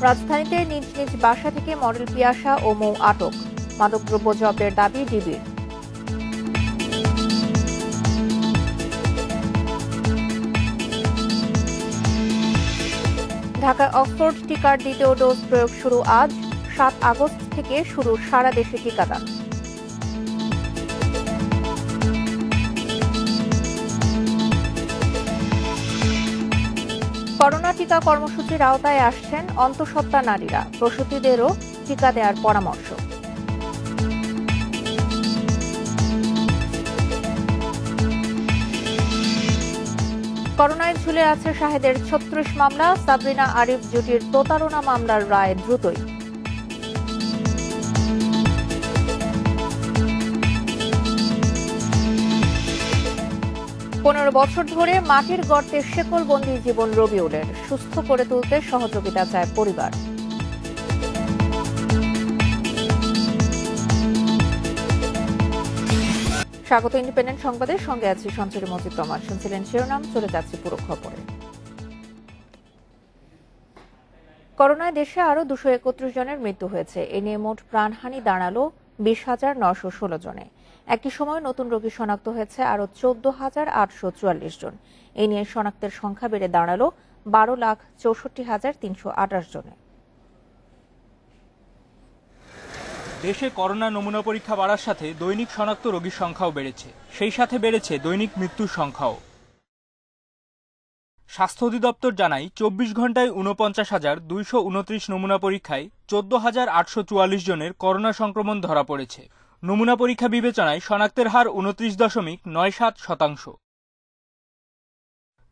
রাজধানীতে নিজ নিজ বাসা থেকে মডেল পিয়াসা ও মৌ আটক। মাদকদ্রব্য জব্দের দাবি ডিবির। ঢাকায় অক্সফোর্ড টিকার দ্বিতীয় ডোজ প্রয়োগ শুরু আজ। 7 আগস্ট থেকে শুরু সারা দেশে টিকাদান। করোনা টিকা কর্মসূচির আওতায় আসছেন অন্তঃসত্ত্বা নারীরা। প্রসূতিদেরও টিকা দেওয়ার পরামর্শ। করোনায় ঝুলে আছে শাহেদের 36 মামলা। সাবরিনা আরিফ জুটির প্রতারণা মামলার রায় দ্রুতই। পনেরো বছর ধরে মাটির গর্তে শেকলবন্দি জীবন রবিউলের। সুস্থ করে তুলতে সহযোগিতা চায় পরিবার। স্বাগত ইন্ডিপেন্ডেন্ট সংবাদের সঙ্গে আছি সঞ্চারী মজিদ রহমান। শুনছিলেন শিরোনাম, চলে যাচ্ছে পুরো খবরে। করোনায় দেশে আরও 231 জনের মৃত্যু হয়েছে। এ নিয়ে মোট প্রাণহানি দাঁড়ালো 20,916 জনে। একই সময় নতুন রোগী শনাক্ত হয়েছে আরও 14,844 জন। এ নিয়ে শনাক্তের সংখ্যা বেড়ে দাঁড়ালো 12,64,328 জনে। দেশে করোনা নমুনা পরীক্ষা বাড়ার সাথে দৈনিক শনাক্ত রোগীর সংখ্যাও বেড়েছে। সেই সাথে বেড়েছে দৈনিক মৃত্যুর সংখ্যাও। স্বাস্থ্য অধিদপ্তর জানায় 24 ঘন্টায় 49,229 নমুনা পরীক্ষায় 14,844 জনের করোনা সংক্রমণ ধরা পড়েছে। নমুনা পরীক্ষা বিবেচনায় শনাক্তের হার 29.97%।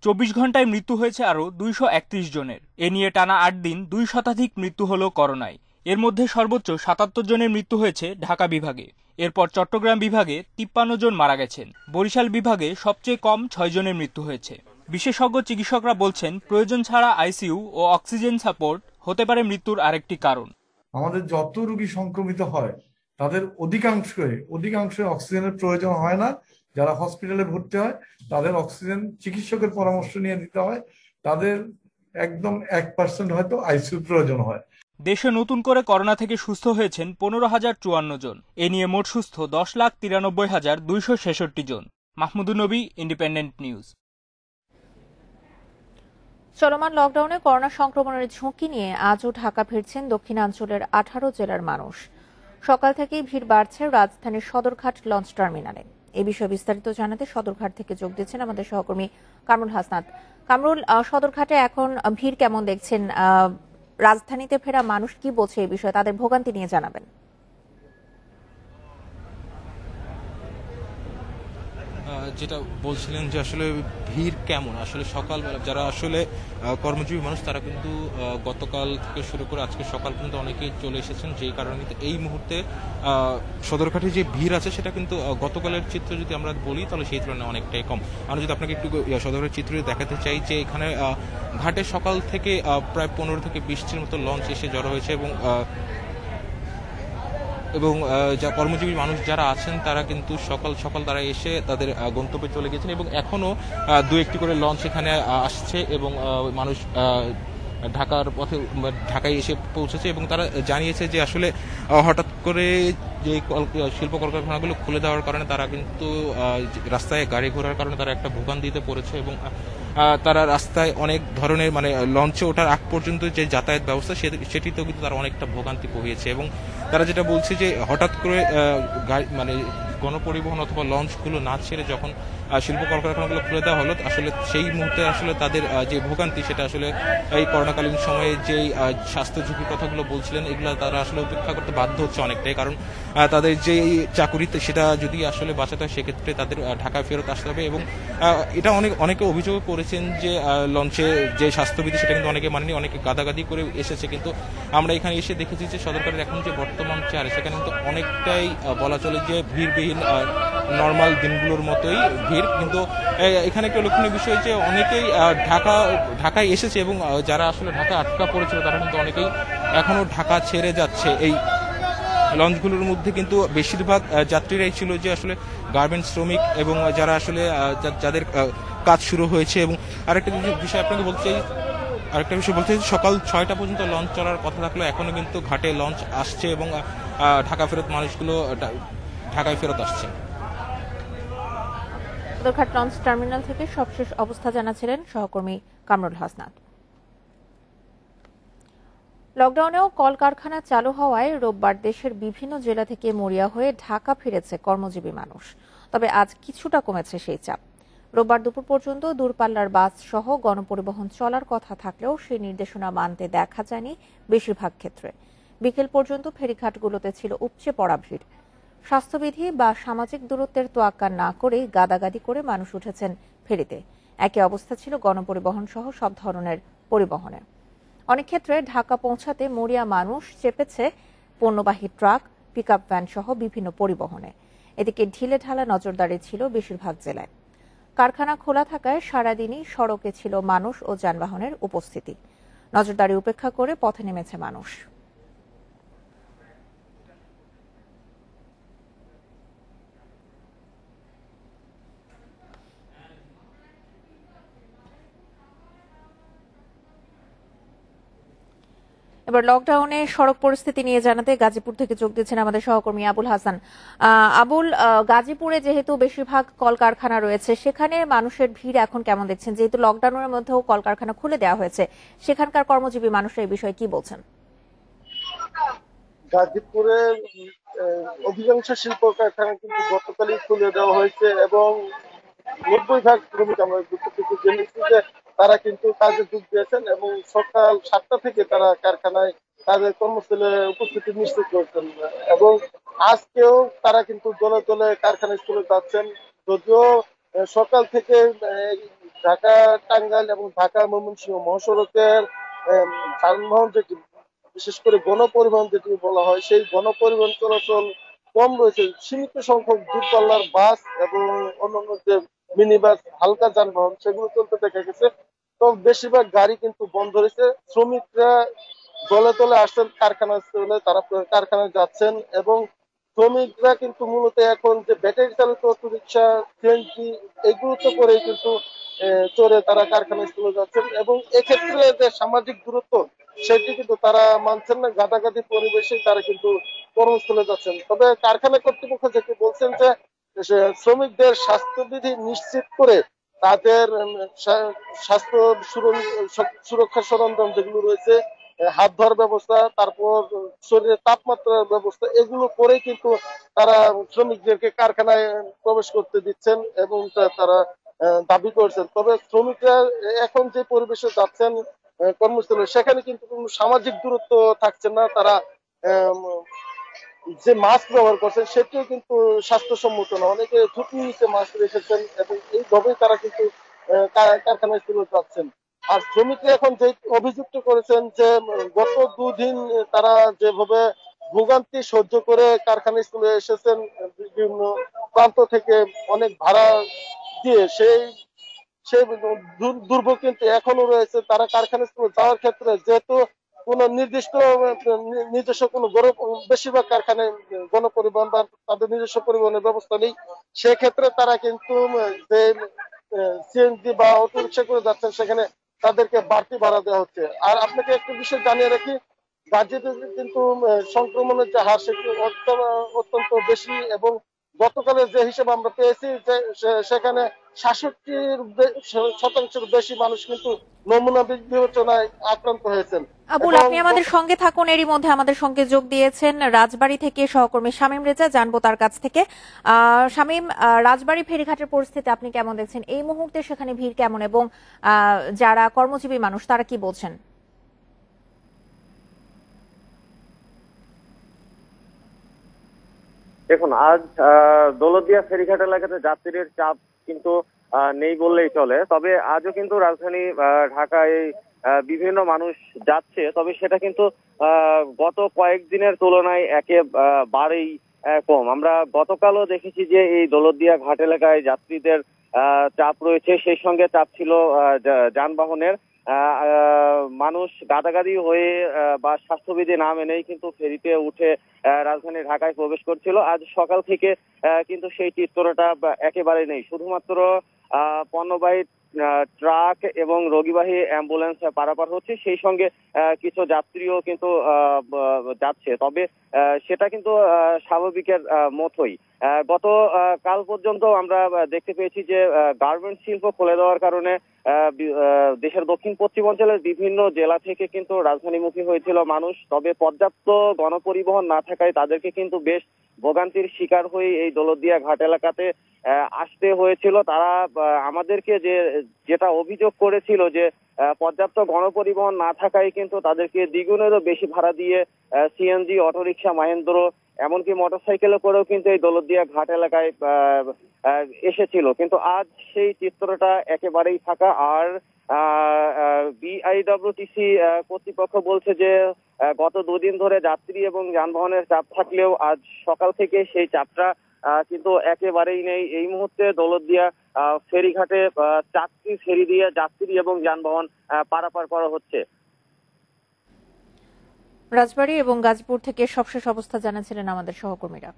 24 ঘন্টায় মৃত্যু হয়েছে আরও 231 জনের। এ নিয়ে টানা 8 দিন 2 শতাধিক মৃত্যু হল করোনায়। এর মধ্যে সর্বোচ্চ 77 জনের মৃত্যু হয়েছে ঢাকা বিভাগে। এরপর চট্টগ্রাম বিভাগে 53 জন মারা গেছেন। বরিশাল বিভাগে সবচেয়ে কম 6 জনের মৃত্যু হয়েছে। বিশেষজ্ঞ চিকিৎসকরা বলছেন, প্রয়োজন ছাড়া আইসিইউ ও অক্সিজেন সাপোর্ট হতে পারে মৃত্যুর আরেকটি কারণ। আমাদের যত রোগী সংক্রমিত হয় তাদের অধিকাংশ অক্সিজেনের প্রয়োজন হয় না। যারা হসপিটালে ভর্তি হয় তাদের অক্সিজেন চিকিৎসকের পরামর্শ নিয়ে দিতে হয়। তাদের একদম 1% হয়তো আইসিইউ প্রয়োজন হয়। দেশে নতুন করে করোনা থেকে সুস্থ হয়েছেন 15,054 জন। এ নিয়ে মোট সুস্থ 10,93,266 জন। মাহমুদুন নবী, ইন্ডিপেন্ডেন্ট নিউজ। চলমান লকডাউনে করোনা সংক্রমণের ঝুঁকি নিয়ে আজও ঢাকা ফিরছেন দক্ষিণাঞ্চলের 18 জেলার মানুষ। সকাল থেকেই ভিড় বাড়ছে রাজধানীর সদরঘাট লঞ্চ টার্মিনালে। এ বিষয়ে বিস্তারিত জানাতে সদরঘাট থেকে যোগ দিচ্ছেন আমাদের সহকর্মী কামরুল হাসনাত। কামরুল, সদরঘাটে এখন ভিড় কেমন দেখছেন? রাজধানীতে ফেরা মানুষ কি বলছে এই বিষয়ে, তাদের ভোগান্তি নিয়ে জানাবেন। যেটা বলছিলেন যে আসলে ভিড় কেমন, আসলে সকালবেলা যারা আসলে কর্মজীবী মানুষ তারা কিন্তু গতকাল থেকে শুরু করে আজকে সকাল পর্যন্ত অনেকেই চলে এসেছেন, যেই কারণে কিন্তু এই মুহূর্তে সদরঘাটে যে ভিড় আছে সেটা কিন্তু গতকালের চিত্র যদি আমরা বলি তাহলে সেই তুলনায় অনেকটাই কম। আমরা যদি আপনাকে একটু সদরঘাটের চিত্র দেখাতে চাই যে এখানে ঘাটে সকাল থেকে প্রায় 15 থেকে 20টির মতো লঞ্চ এসে জড়ো হয়েছে এবং যা কর্মজীবী মানুষ যারা আছেন তারা কিন্তু সকাল সকাল তারা এসে তাদের গন্তব্যে চলে গেছেন এবং এখনো 2-1টি করে লঞ্চ এখানে আসছে এবং মানুষ ঢাকার পথে ঢাকায় এসে পৌঁছেছে এবং তারা জানিয়েছে যে আসলে হঠাৎ করে যে শিল্প কলকারখানাগুলো খুলে দেওয়ার কারণে তারা কিন্তু রাস্তায় গাড়ি ঘোড়ার কারণে তারা একটা ভোগান্তিতে পড়েছে এবং তারা রাস্তায় অনেক ধরনের লঞ্চে ওঠার আগ পর্যন্ত যে যাতায়াত ব্যবস্থা সেটিতেও কিন্তু তারা অনেকটা ভোগান্তি পোহিয়েছে এবং তারা যেটা বলছে যে হঠাৎ করে গণপরিবহন অথবা লঞ্চগুলো না ছেড়ে যখন শিল্প কলকারখানাগুলো খুলে দেওয়া হলো আসলে সেই মুহূর্তে আসলে তাদের যে ভোগান্তি সেটা আসলে এই করোনাকালীন সময়ে যেই স্বাস্থ্য ঝুঁকির কথাগুলো বলছিলেন এগুলো তারা আসলে উপেক্ষা করতে বাধ্য হচ্ছে অনেকটাই, কারণ তাদের যে চাকুরিতে সেটা যদি আসলে বাঁচাতে হয় সেক্ষেত্রে তাদের ঢাকায় ফেরত আসতে হবে এবং এটা অনেকে অভিযোগ করেছেন যে লঞ্চে যে স্বাস্থ্যবিধি সেটা কিন্তু অনেকে মানেনি, অনেকে গাদাগাদি করে এসেছে, কিন্তু আমরা এখানে এসে দেখেছি যে সদরঘাটের এখন যে বর্তমান চেয়ারে সেখানে কিন্তু অনেকটাই বলা চলে যে ভিড়বিহীন নর্মাল দিনগুলোর মতোই ভিড়। কিন্তু এখানে একটা লক্ষণীয় বিষয় যে অনেকেই ঢাকায় এসেছে এবং যারা আসলে ঢাকায় আটকা পড়েছিল তারা কিন্তু অনেকেই এখনো ঢাকা ছেড়ে যাচ্ছে। এই লঞ্চগুলোর মধ্যে কিন্তু বেশিরভাগ যাত্রীরাই ছিল যে আসলে গার্মেন্টস শ্রমিক এবং যারা আসলে যাদের কাজ শুরু হয়েছে। এবং আরেকটা বিষয় আপনাকে বলতে চাই আরেকটা বিষয় বলতে চাই, সকাল 6টা পর্যন্ত লঞ্চ চলার কথা থাকলেও এখনো কিন্তু ঘাটে লঞ্চ আসছে এবং ঢাকা ফেরত মানুষগুলো ঢাকায় ফেরত আসছে। সদরঘাট লঞ্চ টার্মিনাল থেকে সবশেষ অবস্থা জানাচ্ছিলেন সহকর্মী কামরুল হাসনাত। লকডাউনেও কলকারখানা চালু হওয়ায় রোববার দেশের বিভিন্ন জেলা থেকে মরিয়া হয়ে ঢাকা ফিরেছে কর্মজীবী মানুষ। তবে আজ কিছুটা কমেছে সেই চাপ। রোববার দুপুর পর্যন্ত দূরপাল্লার বাস সহ গণপরিবহন চলার কথা থাকলেও সেই নির্দেশনা মানতে দেখা যায়নি বেশিরভাগ ক্ষেত্রে। বিকেল পর্যন্ত ফেরিঘাটগুলোতে ছিল উপচে পড়া ভিড়। স্বাস্থ্যবিধি বা সামাজিক দূরত্বের তোয়াক্কা না করেই গাদাগাদি করে মানুষ উঠেছেন ফেরিতে। একই অবস্থা ছিল গণপরিবহন সহ সব ধরনের পরিবহনে। অনেক ক্ষেত্রে ঢাকা পৌঁছাতে মরিয়া মানুষ চেপেছে পণ্যবাহী ট্রাক, পিকআপ ভ্যান সহ বিভিন্ন পরিবহনে। এদিকে ঢিলে ঢালা নজরদারি ছিল বেশিরভাগ জেলায়। কারখানা খোলা থাকায় সারাদিনই সড়কে ছিল মানুষ ও যানবাহনের উপস্থিতি। নজরদারি উপেক্ষা করে পথে নেমেছে মানুষ। এবার লকডাউনে সড়ক পরিস্থিতি নিয়ে জানাতে গাজীপুর থেকে যোগ দিচ্ছেন আমাদের সহকর্মী আবুল হাসান। আবুল, গাজীপুরে যেহেতু বেশিরভাগ কলকারখানা রয়েছে, সেখানে মানুষের ভিড় এখন কেমন দেখছেন? যেহেতু লকডাউনের মধ্যেও কলকারখানা খুলে দেওয়া হয়েছে, সেখানকার কর্মজীবী মানুষরা এই বিষয়ে কি বলছেন? গাজীপুরে অধিকাংশ শিল্প কারখানা কিন্তু গতকালই খুলে দেওয়া হয়েছে এবং 90% শ্রমিক আমরা যতটুকু জেনেছি যে তারা কিন্তু কাজে যোগ দিয়েছেন এবং সকাল 7টা থেকে তারা কারখানায় তাদের কর্মস্থলে উপস্থিতি নিশ্চিত করছেন এবং আজকেও তারা কিন্তু দলে দলে কারখানায় চলে যাচ্ছেন। যদিও সকাল থেকে ঢাকা টাঙ্গাইল এবং ঢাকা ময়মনসিংহ মহাসড়কের যানবাহন যেটি বিশেষ করে গণপরিবহন যেটি বলা হয় সেই গণপরিবহন চলাচল কম রয়েছে। সীমিত সংখ্যক দূরপাল্লার বাস এবং অন্যান্য যে মিনি বাস, হালকা যানবাহন সেগুলো চলতে দেখা গেছে। তো বেশিরভাগ গাড়ি কিন্তু বন্ধ রয়েছে। শ্রমিকরা দলে দলে আসছেন কারখানা চলে, তারা কারখানায় যাচ্ছেন এবং শ্রমিকরা কিন্তু মূলত এখন যে ব্যাটারি চালিত অটোরিকশা, সিএনজি এগুলোতে করেই কিন্তু চড়ে তারা কারখানায় চলে যাচ্ছেন এবং এক্ষেত্রে যে সামাজিক দূরত্ব সেটি কিন্তু তারা মানছেন না। গাদাগাদি পরিবেশে তারা কিন্তু কর্মস্থলে যাচ্ছেন। তবে কারখানা কর্তৃপক্ষ যেটি বলছেন যে শ্রমিকদের স্বাস্থ্যবিধি নিশ্চিত করে তাদের স্বাস্থ্য সুরক্ষা সরঞ্জাম যেগুলো রয়েছে, হাত ধোয়ার ব্যবস্থা, তারপর শরীরের তাপমাত্রার ব্যবস্থা, এগুলো করেই কিন্তু তারা শ্রমিকদেরকে কারখানায় প্রবেশ করতে দিচ্ছেন এবং তারা দাবি করছেন। তবে শ্রমিকরা এখন যে পরিবেশে যাচ্ছেন কর্মস্থলে, সেখানে কিন্তু কোনো সামাজিক দূরত্ব থাকছে না। তারা যে মাস্ক ব্যবহার করছেন সেটিও কিন্তু স্বাস্থ্যসম্মত না। অনেকে থুতনি নিচে মাস্ক রেখেছেন এবং এইভাবেই তারা কিন্তু কারখানায় চলে যাচ্ছেন। আর শ্রমিকরা এখন যে অভিযুক্ত করেছেন যে গত দুদিন তারা যেভাবে ভোগান্তি সহ্য করে কারখানায় চলে এসেছেন বিভিন্ন প্রান্ত থেকে অনেক ভাড়া দিয়ে, সেই দুর্ভোগ কিন্তু এখনো রয়েছে। তারা কারখানায় যাওয়ার ক্ষেত্রে যেহেতু কোন নির্দিষ্ট নিজস্ব কোনো বেশিরভাগ কারখানায় গণপরিবহন বা তাদের নিজস্ব পরিবহনের ব্যবস্থা নেই, সেক্ষেত্রে তারা কিন্তু যে সিএনজি বা অটোরিকশা করে যাচ্ছেন সেখানে তাদেরকে বাড়তি ভাড়া দেওয়া হচ্ছে। আর আপনাকে একটা বিষয় জানিয়ে রাখি, গাজীপুরে কিন্তু সংক্রমণের যে হার সেটি অত্যন্ত বেশি এবং গতকালের যে হিসেব আমরা পেয়েছি যে সেখানে 67% বেশি মানুষ কিন্তু নমুনা বিবেচনায় আক্রান্ত হয়েছেন। আবুল, আপনি আমাদের সঙ্গে থাকুন। এরই মধ্যে আমাদের সঙ্গে যোগ দিয়েছেন রাজবাড়ী থেকে সহকর্মী শামীম রেজা, জানবো তার কাছ থেকে। শামীম, রাজবাড়ী ফেরিঘাটের পরিস্থিতি আপনি কেমন দেখছেন এই মুহূর্তে? সেখানে ভিড় কেমন এবং যারা কর্মজীবী মানুষ তারা কি বলছেন? দেখুন, আজ দৌলতদিয়া ফেরিঘাট এলাকাতে যাত্রীদের চাপ কিন্তু নেই বললেই চলে। তবে আজও কিন্তু রাজধানী ঢাকায় বিভিন্ন মানুষ যাচ্ছে, তবে সেটা কিন্তু গত কয়েকদিনের তুলনায় একেবারেই কম। আমরা গতকালও দেখেছি যে এই দৌলতদিয়া ঘাট এলাকায় যাত্রীদের চাপ রয়েছে, সেই সঙ্গে চাপ ছিল যানবাহনের। মানুষ গাদাগাদি হয়ে বা স্বাস্থ্যবিধি না মেনেই কিন্তু ফেরিতে উঠে রাজধানী ঢাকায় প্রবেশ করছিল। আজ সকাল থেকে কিন্তু সেই চিত্রটা একেবারে নেই। শুধুমাত্র পণ্যবাহী ট্রাক এবং রোগীবাহী অ্যাম্বুলেন্স পারাপার হচ্ছে, সেই সঙ্গে কিছু যাত্রীও কিন্তু যাচ্ছে। তবে সেটা কিন্তু স্বাভাবিকের মতোই। গত কাল পর্যন্ত আমরা দেখতে পেয়েছি যে গার্মেন্টস শিল্প খুলে দেওয়ার কারণে দেশের দক্ষিণ পশ্চিম অঞ্চলের বিভিন্ন জেলা থেকে কিন্তু রাজধানীমুখী হয়েছিল মানুষ। তবে পর্যাপ্ত গণপরিবহন না থাকায় তাদেরকে কিন্তু বেশ ভোগান্তির শিকার হয়ে এই দৌলতদিয়া ঘাট এলাকাতে আসতে হয়েছিল। তারা আমাদেরকে যেটা অভিযোগ করেছিল যে পর্যাপ্ত গণপরিবহন না থাকায় কিন্তু তাদেরকে দ্বিগুণেরও বেশি ভাড়া দিয়ে সিএনজি, অটোরিকশা, মাহেন্দ্র, এমনকি মোটরসাইকেলে করেও কিন্তু এই দৌলতদিয়া ঘাট এলাকায় এসেছিল। কিন্তু আজ সেই চিত্রটা একেবারেই ফাঁকা। আর বিআইডব্লিউটিসি কর্তৃপক্ষ বলছে যে গত দুদিন ধরে যাত্রী এবং যানবাহনের চাপ থাকলেও আজ সকাল থেকে সেই চাপটা কিন্তু একেবারেই নেই। এই মুহূর্তে দৌলতদিয়া ফেরিঘাটে 4টি ফেরি দিয়ে যাত্রী এবং যানবাহন পারাপার করা হচ্ছে। রাজবাড়ী এবং গাজীপুর থেকে সবশেষ অবস্থা জানাচ্ছিলেন আমাদের সহকর্মীরা।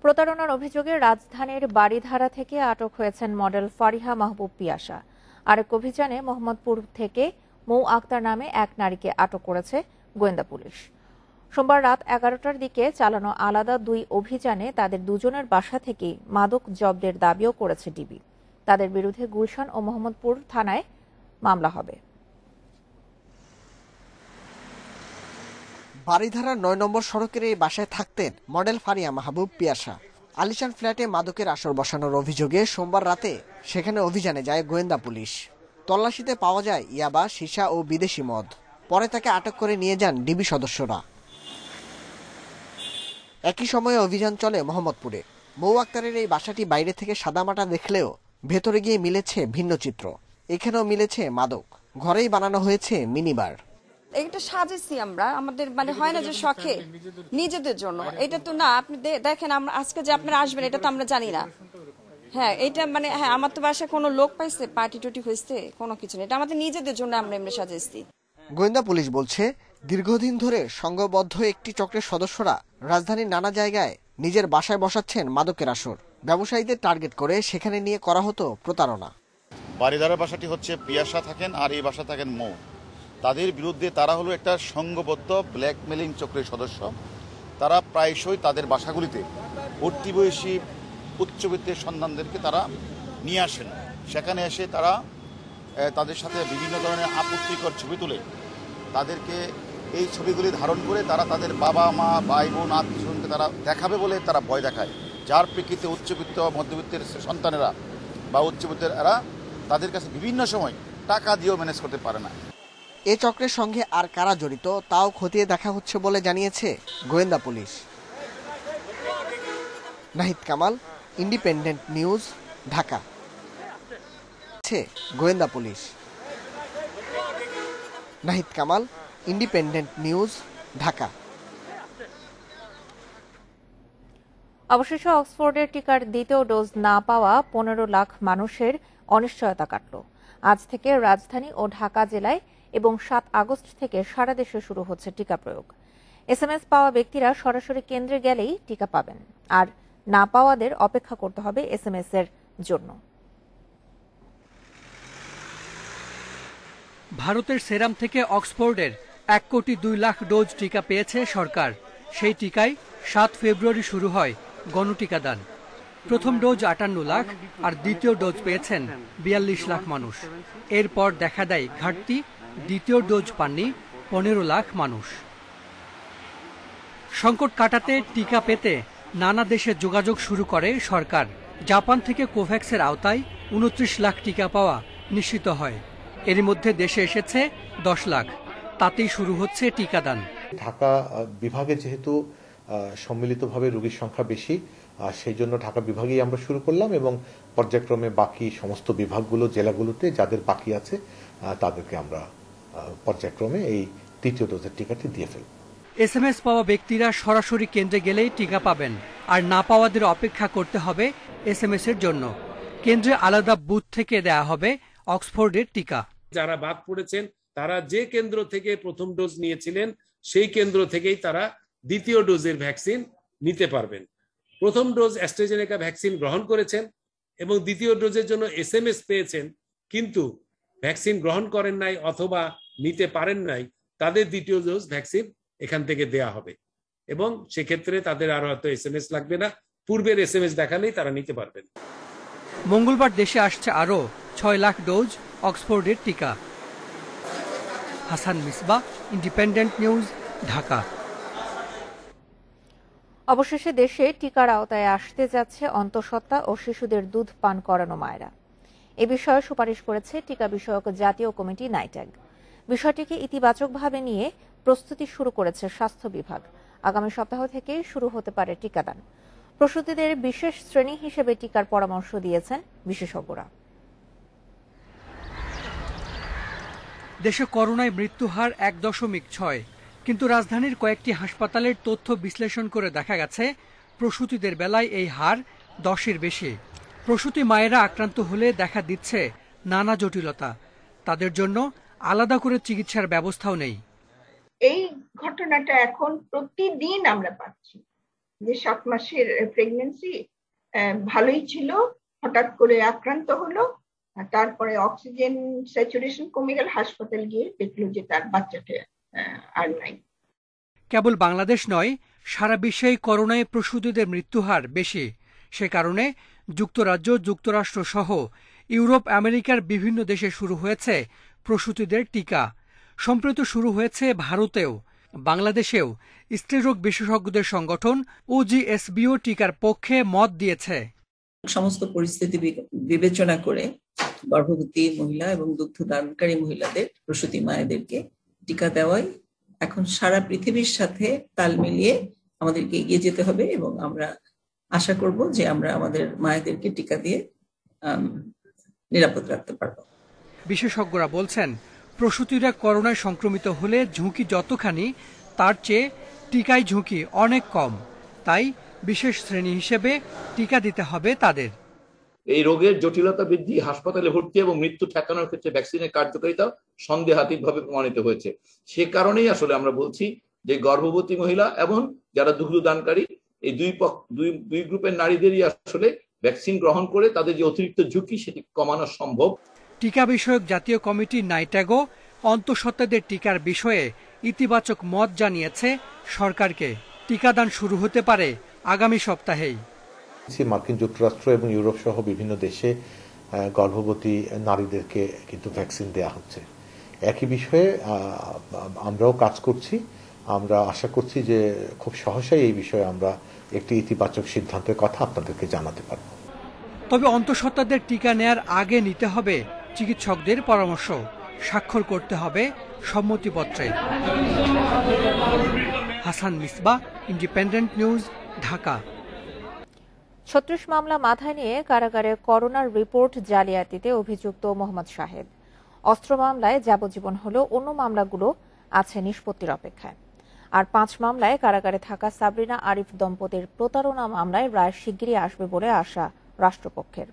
প্রতারণার অভিযোগে রাজধানীর বাড়িধারা থেকে আটক হয়েছেন মডেল ফারিহা মাহবুব পিয়াসা। আরেক অভিযানে মোহাম্মদপুর থেকে মৌ আক্তার নামে এক নারীকে আটক করেছে গোয়েন্দা পুলিশ। সোমবার রাত 11টার দিকে চালানো আলাদা 2 অভিযানে তাদের দুজনের বাসা থেকে মাদক জব্দের দাবিও করেছে ডিবি। তাদের বিরুদ্ধে গুলশান ও মোহাম্মদপুর থানায় মামলা হবে। বাড়িধারা 9 নম্বর সড়কের এই বাসায় থাকতেন মডেল ফারিয়া মাহবুব পিয়াসা। আলিশান ফ্ল্যাটে মাদকের আসর বসানোর অভিযোগে সোমবার রাতে সেখানে অভিযানে যায় গোয়েন্দা পুলিশ। তল্লাশিতে পাওয়া যায় ইয়াবা, সীসা ও বিদেশি মদ। পরে তাকে আটক করে নিয়ে যান ডিবি সদস্যরা। একই সময়ে অভিযান চলে মোহাম্মদপুরে। মৌ আক্তারের এই বাসাটি বাইরে থেকে সাদামাটা দেখলেও ভেতরে গিয়ে মিলেছে ভিন্ন চিত্র। এখানেও মিলেছে মাদক। ঘরেই বানানো হয়েছে মিনিবার। এটা সাজেছি আমরা, আমাদের মানে হয় না যে শখে নিজেদের জন্য। এটা তো না, আপনি দেখেন আমরা আজকে যে আপনারা আসবেন এটা তো আমরা জানি না। হ্যাঁ, এটা মানে হ্যাঁ, আমার তো বাসায় কোনো লোক পাইছে, পার্টি টুটি হয়েছে, কোনো কিছু নেই। এটা আমাদের নিজেদের জন্য আমরা এমনি সাজেছি। গোয়েন্দা পুলিশ বলছে, দীর্ঘদিন ধরে সংঘবদ্ধ একটি চক্রের সদস্যরা রাজধানীর নানা জায়গায় নিজের বাসায় বসাচ্ছেন মাদকের আসর। ব্যবসায়ীদের টার্গেট করে সেখানে নিয়ে করা হতো প্রতারণা। বাড়িধারার বাসাটি হচ্ছে পিয়াসা থাকেন আর এই বাসা থাকেন মৌ। তাদের বিরুদ্ধে তারা হলো একটা সংঘবদ্ধ ব্ল্যাকমেলিং চক্রের সদস্য। তারা প্রায়শই তাদের বাসাগুলিতে ভর্তি বয়সী উচ্চবিত্তের সন্তানদেরকে তারা নিয়ে আসেন। সেখানে এসে তারা তাদের সাথে বিভিন্ন ধরনের আপত্তিকর ছবি তুলে তাদেরকে এই ছবিগুলি ধারণ করে তারা তাদের বাবা মা, ভাই বোন, আত্মীয়স্বজনকে তারা দেখাবে বলে তারা ভয় দেখায়। যার প্রেক্ষিতে উচ্চবিত্ত মধ্যবিত্তের সন্তানেরা বা উচ্চবিত্তের এরা তাদের কাছে বিভিন্ন সময় টাকা দিয়েও ম্যানেজ করতে পারে না। এ চক্রের সঙ্গে আর কারা জড়িত তাও খতিয়ে দেখা হচ্ছে বলে জানিয়েছে গোয়েন্দা police. Nahid Kamal, Independent News, Dhaka. গোয়েন্দা police. Nahid Kamal, Independent News, Dhaka. অবশেষে অক্সফোর্ডের টিকার দ্বিতীয় ডোজ না পাওয়া 15 লাখ মানুষের অনিশ্চয়তা কাটল। আজ থেকে রাজধানী ও ঢাকা জেলায় এবং 7 আগস্ট থেকে সারা দেশে শুরু হচ্ছে টিকা প্রয়োগ। এসএমএস পাওয়া ব্যক্তিরা সরাসরি কেন্দ্রে গেলেই টিকা পাবেন, আর না পাওয়াদের অপেক্ষা করতে হবে এসএমএস এর জন্য। ভারতের সেরাম থেকে অক্সফোর্ডের 1,02,00,000 ডোজ টিকা পেয়েছে সরকার। সেই টিকায় 7 ফেব্রুয়ারি শুরু হয় গণটিকাদান। প্রথম ডোজ 58 লাখ আর দ্বিতীয় ডোজ পেয়েছেন 42 লাখ মানুষ। এরপর দেখা দেয় ঘাটতি, দ্বিতীয় ডোজ পাননি 15 লাখ মানুষ। সংকট কাটাতে টিকা পেতে নানা দেশে যোগাযোগ শুরু করে সরকার। জাপান থেকে কোভ্যাক্সের আওতায় 29 লাখ টিকা পাওয়া নিশ্চিত হয়। এর মধ্যে দেশে এসেছে 10 লাখ। তাতেই শুরু হচ্ছে টিকাদান। ঢাকা বিভাগে যেহেতু সম্মিলিতভাবে রোগীর সংখ্যা বেশি, সেই জন্য ঢাকা বিভাগেই আমরা শুরু করলাম এবং পর্যায়ক্রমে বাকি সমস্ত বিভাগগুলো, জেলাগুলোতে যাদের বাকি আছে তাদেরকে আমরা পর্যায়ক্রমে এই তৃতীয় ডোজের টিকাটি দিয়ে ফেলব। এসএমএস পাওয়া ব্যক্তিরা সরাসরি কেন্দ্রে গেলেই টিকা পাবেন, আর না পাওয়াদের অপেক্ষা করতে হবে এসএমএস এর জন্য। কেন্দ্রে আলাদা বুথ থেকে দেয়া হবে অক্সফোর্ডের টিকা। যারা বাদ পড়েছেন তারা যে কেন্দ্র থেকে প্রথম ডোজ নিয়েছিলেন সেই কেন্দ্র থেকেই তারা দ্বিতীয় ডোজের ভ্যাকসিন নিতে পারবেন। প্রথম ডোজ অ্যাস্ট্রাজেনেকা ভ্যাকসিন গ্রহণ করেছেন, এবং দ্বিতীয় ডোজের জন্য SMS পেয়েছেন কিন্তু ভ্যাকসিন গ্রহণ করেন নাই অথবা নিতে পারেন নাই, তাদের দ্বিতীয় ডোজ ভ্যাকসিন এখান থেকে দেয়া হবে এবং সেক্ষেত্রে তাদের আর হয়তো SMS লাগবে না, পূর্বের SMS দেখালেই তারা নিতে পারবেন। মঙ্গলবার দেশে আসছে আরও 6 লাখ ডোজ অক্সফোর্ডের টিকা। Hasan Misbah, Independent News, Dhaka. অবশেষে দেশে টিকার আওতায় আসতে যাচ্ছে অন্তঃসত্ত্বা ও শিশুদের দুধ পান করানো মায়েরা। এ বিষয়ে সুপারিশ করেছে টিকা বিষয়ক জাতীয় কমিটি নাইট্যাগ। বিষয়টিকে ইতিবাচকভাবে নিয়ে প্রস্তুতি শুরু করেছে স্বাস্থ্য বিভাগ। আগামী সপ্তাহ থেকে শুরু হতে পারে টিকাদান। প্রসূতিদের বিশেষ শ্রেণী হিসেবে টিকার পরামর্শ দিয়েছেন বিশেষজ্ঞরা। দেশে করোনায় মৃত্যু হার 1.6, কিন্তু রাজধানীর কয়েকটি হাসপাতালের তথ্য বিশ্লেষণ করে দেখা গেছে প্রসূতিদের বেলায় এই হার 10-এর বেশি। প্রসূতি মায়েরা আক্রান্ত হলে দেখা দিচ্ছে নানা জটিলতা। তাদের জন্য আলাদা করে চিকিৎসার ব্যবস্থাও নেই। এই ঘটনাটা এখন প্রতিদিন আমরা পাচ্ছি যে 7 মাসের প্রেগন্যান্সি ভালোই ছিল, হঠাৎ করে আক্রান্ত হলো, তারপরে অক্সিজেন স্যাচুরেশন কমে গেল, হাসপাতাল গিয়ে দেখলো যে তার বাচ্চাটা আর নাই। কেবল বাংলাদেশ নয়, সারা বিশ্বেই করোনায় প্রসূতিদের মৃত্যু হার বেশি। সে কারণে যুক্তরাজ্য, যুক্তরাষ্ট্র সহ ইউরোপ, আমেরিকার বিভিন্ন দেশে শুরু হয়েছে প্রসূতিদের টিকা। সম্প্রতি শুরু হয়েছে ভারতেও। বাংলাদেশেও স্ত্রীরোগ বিশেষজ্ঞদের সংগঠন OGSBO টিকার পক্ষে মত দিয়েছে। সমস্ত পরিস্থিতি বিবেচনা করে গর্ভবতী মহিলা এবং দুগ্ধদানকারী মহিলাদের, প্রসূতি মায়েদেরকে টিকা দেওয়াই এখন সারা পৃথিবীর সাথে তাল মিলিয়ে আমাদেরকে এগিয়ে যেতে হবে এবং আমরা আশা করব যে আমরা আমাদের মায়েদেরকে টিকা দিয়ে নিরাপদ রাখতে পারব। বিশেষজ্ঞরা বলছেন, প্রসূতিরা করোনায় সংক্রমিত হলে ঝুঁকি যতখানি, তার চেয়ে টিকায় ঝুঁকি অনেক কম। তাই বিশেষ শ্রেণী হিসেবে টিকা দিতে হবে তাদের। এই রোগের জটিলতা বৃদ্ধি, হাসপাতালে ভর্তি এবং মৃত্যু ঠেকানোর ক্ষেত্রে ভ্যাকসিনের কার্যকারিতা সন্দেহাতীতভাবে প্রমাণিত হয়েছে। সে কারণেই আসলে আমরা বলছি যে গর্ভবতী মহিলা এবং যারা দুগ্ধদানকারী, এই দুই গ্রুপের নারীদেরই আসলে ভ্যাকসিন গ্রহণ করে তাদের যে অতিরিক্ত ঝুঁকি সেটি কমানো সম্ভব। টিকা বিষয়ক জাতীয় কমিটি নাইট্যাগও অন্তঃসত্ত্বাদের টিকার বিষয়ে ইতিবাচক মত জানিয়েছে সরকারকে। টিকাদান শুরু হতে পারে আগামী সপ্তাহেই। মার্কিন যুক্তরাষ্ট্র এবং ইউরোপ সহ বিভিন্ন দেশে গর্ভবতী নারীদেরকে কিন্তু ভ্যাকসিন দেয়া হচ্ছে। একই বিষয়ে আমরাও কাজ করছি। আমরা আশা করছি যে খুব সহসাই এই বিষয়ে আমরা একটি ইতিবাচক সিদ্ধান্তের কথা আপনাদেরকে জানাতে পারব। তবে অন্তঃসত্ত্বাদের টিকা নেয়ার আগে নিতে হবে চিকিৎসকদের পরামর্শ, স্বাক্ষর করতে হবে সম্মতিপত্রে। Hasan Misbah, Independent News, Dhaka. 36 মামলা মাথায় নিয়ে কারাগারে করোনার রিপোর্ট জালিয়াতিতে অভিযুক্ত মোহাম্মদ শাহেদ। অস্ত্র মামলায় যাবজ্জীবন হলেও অন্য মামলাগুলো আছে নিষ্পত্তির অপেক্ষায়। আর 5 মামলায় কারাগারে থাকা সাবরিনা আরিফ দম্পতির প্রতারণা মামলায় রায় শিগগিরই আসবে বলে আশা রাষ্ট্রপক্ষের।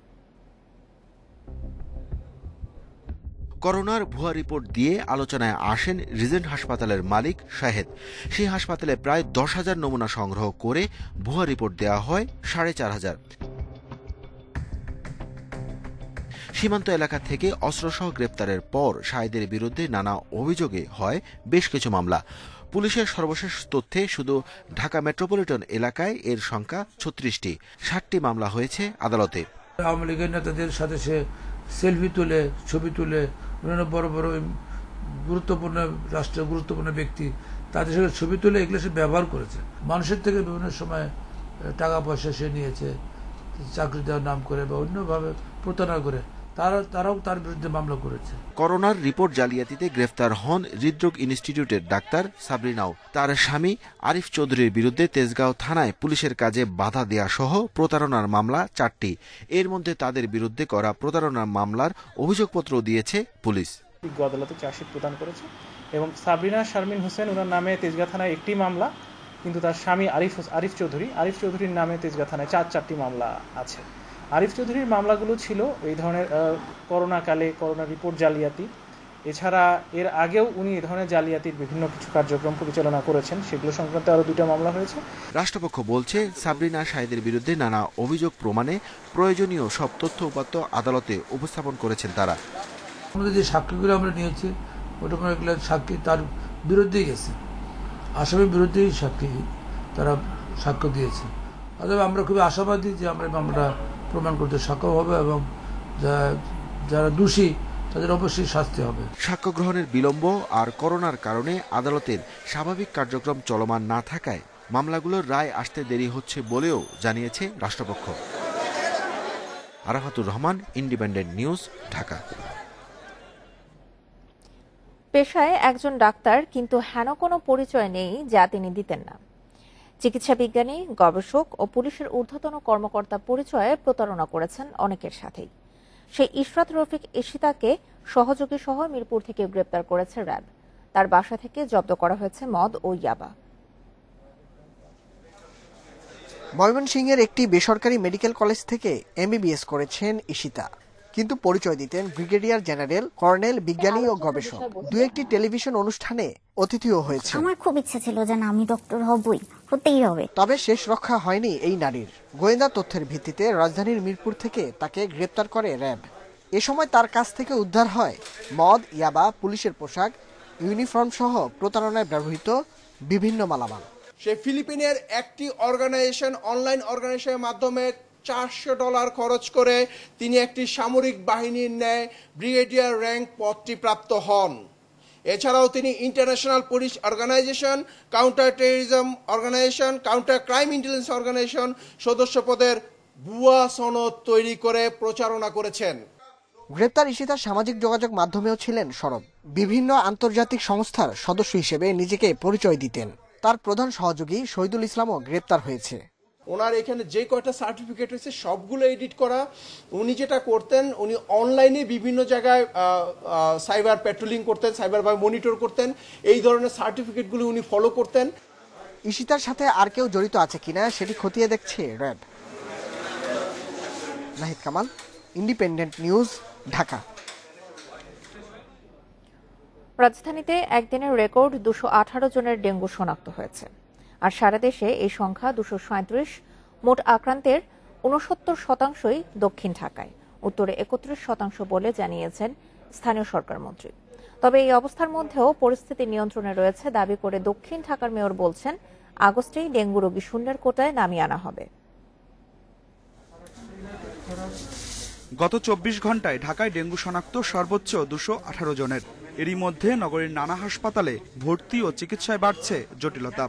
করোনার ভুয়া রিপোর্ট দিয়ে আলোচনায় আসেন রিজেন্ট হাসপাতালের মালিক শাহেদ। সেই হাসপাতালে প্রায় 10,000 নমুনা সংগ্রহ করে ভুয়া রিপোর্ট দেওয়া হয় 4,500। সীমান্ত এলাকা থেকে অস্ত্রসহ গ্রেপ্তারের পর শাহেদের বিরুদ্ধে নানা অভিযোগে হয় বেশ কিছু মামলা। পুলিশের সর্বশেষ তথ্যে শুধু ঢাকা মেট্রোপলিটন এলাকায় এর সংখ্যা 36টি। 60টি মামলা হয়েছে আদালতে। আওয়ামী লীগের নেতাদের সাথে সে সেলফি তুলে, ছবি তুলে, বিভিন্ন বড় বড় গুরুত্বপূর্ণ রাষ্ট্রের গুরুত্বপূর্ণ ব্যক্তি তাদের সাথে ছবি তুলে এগুলো সে ব্যবহার করেছে। মানুষের থেকে বিভিন্ন সময় টাকা পয়সা সে নিয়েছে, চাকরি দেওয়ার নাম করে বা অন্যভাবে প্রতারণা করে তারাও তার বিরুদ্ধে মামলা করেছে। করোনার রিপোর্ট জালিয়াতিতে গ্রেফতার হন হৃদরোগ ইনস্টিটিউটের ডাক্তার সাবরিনাও। তার স্বামী আরিফ চৌধুরীর বিরুদ্ধে তেজগাঁও থানায় পুলিশের কাজে বাধা দেয়া সহ প্রতারণার মামলা 4টি। এর মধ্যে তাদের বিরুদ্ধে করা প্রতারণার মামলার অভিযোগপত্র দিয়েছে পুলিশ। আদালতে চার্জশিট প্রদান করেছে এবং সাবরিনা শারমিন হোসেন ওনার নামে তেজগাঁ থানায় একটি মামলা, কিন্তু তার স্বামী আরিফ চৌধুরীর নামে তেজগাঁ থানায় 4টি মামলা আছে। আরিফ চৌধুরীর মামলাগুলো ছিল এই ধরনের করোনাকালে করোনা রিপোর্ট জালিয়াতি এছাড়া এর আগেও উনি এ ধরনের জালিয়াতির বিভিন্ন কিছু কার্যক্রম পরিচালনা করেছেন, সেগুলো সংক্রান্তে আরো 2টা মামলা হয়েছে। রাষ্ট্রপক্ষ বলছে সাবরিনা শাহেদের বিরুদ্ধে নানা অভিযোগ প্রমাণে প্রয়োজনীয় সব তথ্য উপাত্ত আদালতে উপস্থাপন করেছেন তারা। আমরা যে সাক্ষীগুলো আমরা নিয়েছি ওটা কোনো সাক্ষী তার বিরুদ্ধেই গেছে, আসামির বিরুদ্ধেই সাক্ষী তারা সাক্ষ্য দিয়েছে। অতএব আমরা খুবই আশাবাদী যে আমরা মামলাটা প্রমাণ করতে সক্ষম হবে এবং যারা দোষী তাদের অবশ্যই শাস্তি হবে। সাক্ষ্য গ্রহণের বিলম্ব আর করোনার কারণে আদালতের স্বাভাবিক কার্যক্রম চলমান না থাকায় মামলাগুলোর রায় আসতে দেরি হচ্ছে বলেও জানিয়েছে রাষ্ট্রপক্ষ। Arafatur Rahman, Independent News, Dhaka. পেশায় একজন ডাক্তার, কিন্তু হেন কোনো পরিচয় নেই যা তিনি দিতেন না। চিকিৎসা বিজ্ঞানী, গবেষক ও পুলিশের ঊর্ধ্বতন কর্মকর্তা পরিচয়ে প্রতারণা করেছেন অনেকের সাথেই। সেই ইশরাত রফিক ঈশিতাকে সহযোগী সহ মিরপুর থেকে গ্রেপ্তার করেছে র্যাব। তার বাসা থেকে জব্দ করা হয়েছে মদ ও ইয়াবা। ময়মনসিংহের একটি বেসরকারি মেডিকেল কলেজ থেকে MBBS করেছেন ঈশিতা, কিন্তু পরিচয় দিতেন ব্রিগেডিয়ার জেনারেল, কর্নেল, বিজ্ঞানী ও গবেষক। দু একটি টেলিভিশন অনুষ্ঠানে অতিথিও হয়েছে। আমার খুব ইচ্ছা ছিল যে আমি ডক্টর হবই, হতেই হবে। তবে শেষ রক্ষা হয়নি এই নারীর। গোয়েন্দা তথ্যের ভিত্তিতে রাজধানীর মিরপুর থেকে তাকে গ্রেপ্তার করে র্যাব। এ সময় তার কাছ থেকে উদ্ধার হয় মদ, ইয়াবা, পুলিশের পোশাক, ইউনিফর্ম সহ প্রতারণায় ব্যবহৃত বিভিন্ন মালামাল। সে ফিলিপিনের একটি অর্গানাইজেশন, অনলাইন অর্গানাইজেশনের মাধ্যমে $400 খরচ করে তিনি একটি সামরিক বাহিনীর ন্যায় ব্রিগেডিয়ার র্যাঙ্ক পদটি প্রাপ্ত হন। এছাড়াও তিনি international police organisation, counter terrorism organisation, counter crime intelligence organisation সদস্য পদের ভুয়া সনদ তৈরি করে প্রচারণা করেছেন। গ্রেপ্তার ঈশিতা সামাজিক যোগাযোগ মাধ্যমেও ছিলেন সরব। বিভিন্ন আন্তর্জাতিক সংস্থার সদস্য হিসেবে নিজেকে পরিচয় দিতেন। তার প্রধান সহযোগী শহীদুল ইসলামও গ্রেপ্তার হয়েছে। ওনার এখানে যে কয়টা সার্টিফিকেট হয়েছে সবগুলো এডিট করা। উনি যেটা করতেন, উনি অনলাইনে বিভিন্ন জায়গায় সাইবার প্যাট্রোলিং করতেন, সাইবারভাবে মনিটর করতেন, এই ধরনের সার্টিফিকেটগুলো উনি ফলো করতেন। ঈশিতার সাথে আর কেউ জড়িত আছে কিনা সেটি খতিয়ে দেখছে RAB. Nahid Kamal, Independent News, Dhaka. রাজধানীতে একদিনের রেকর্ড 218 জনের ডেঙ্গু শনাক্ত হয়েছে, আর সারা দেশে এই সংখ্যা 237। মোট আক্রান্তের 69% দক্ষিণ ঢাকায়, উত্তরে 31% বলে জানিয়েছেন স্থানীয় সরকার মন্ত্রী। তবে এই অবস্থার মধ্যেও পরিস্থিতি নিয়ন্ত্রণে রয়েছে দাবি করে দক্ষিণ ঢাকার মেয়র বলছেন আগস্টেই ডেঙ্গু রোগী শূন্যের কোটায় নামিয়ে আনা হবে। গত 24 ঘন্টায় ঢাকায় ডেঙ্গু শনাক্ত সর্বোচ্চ 218 জনের। এরই মধ্যে নগরীর নানা হাসপাতালে ভর্তি ও চিকিৎসায় বাড়ছে জটিলতা।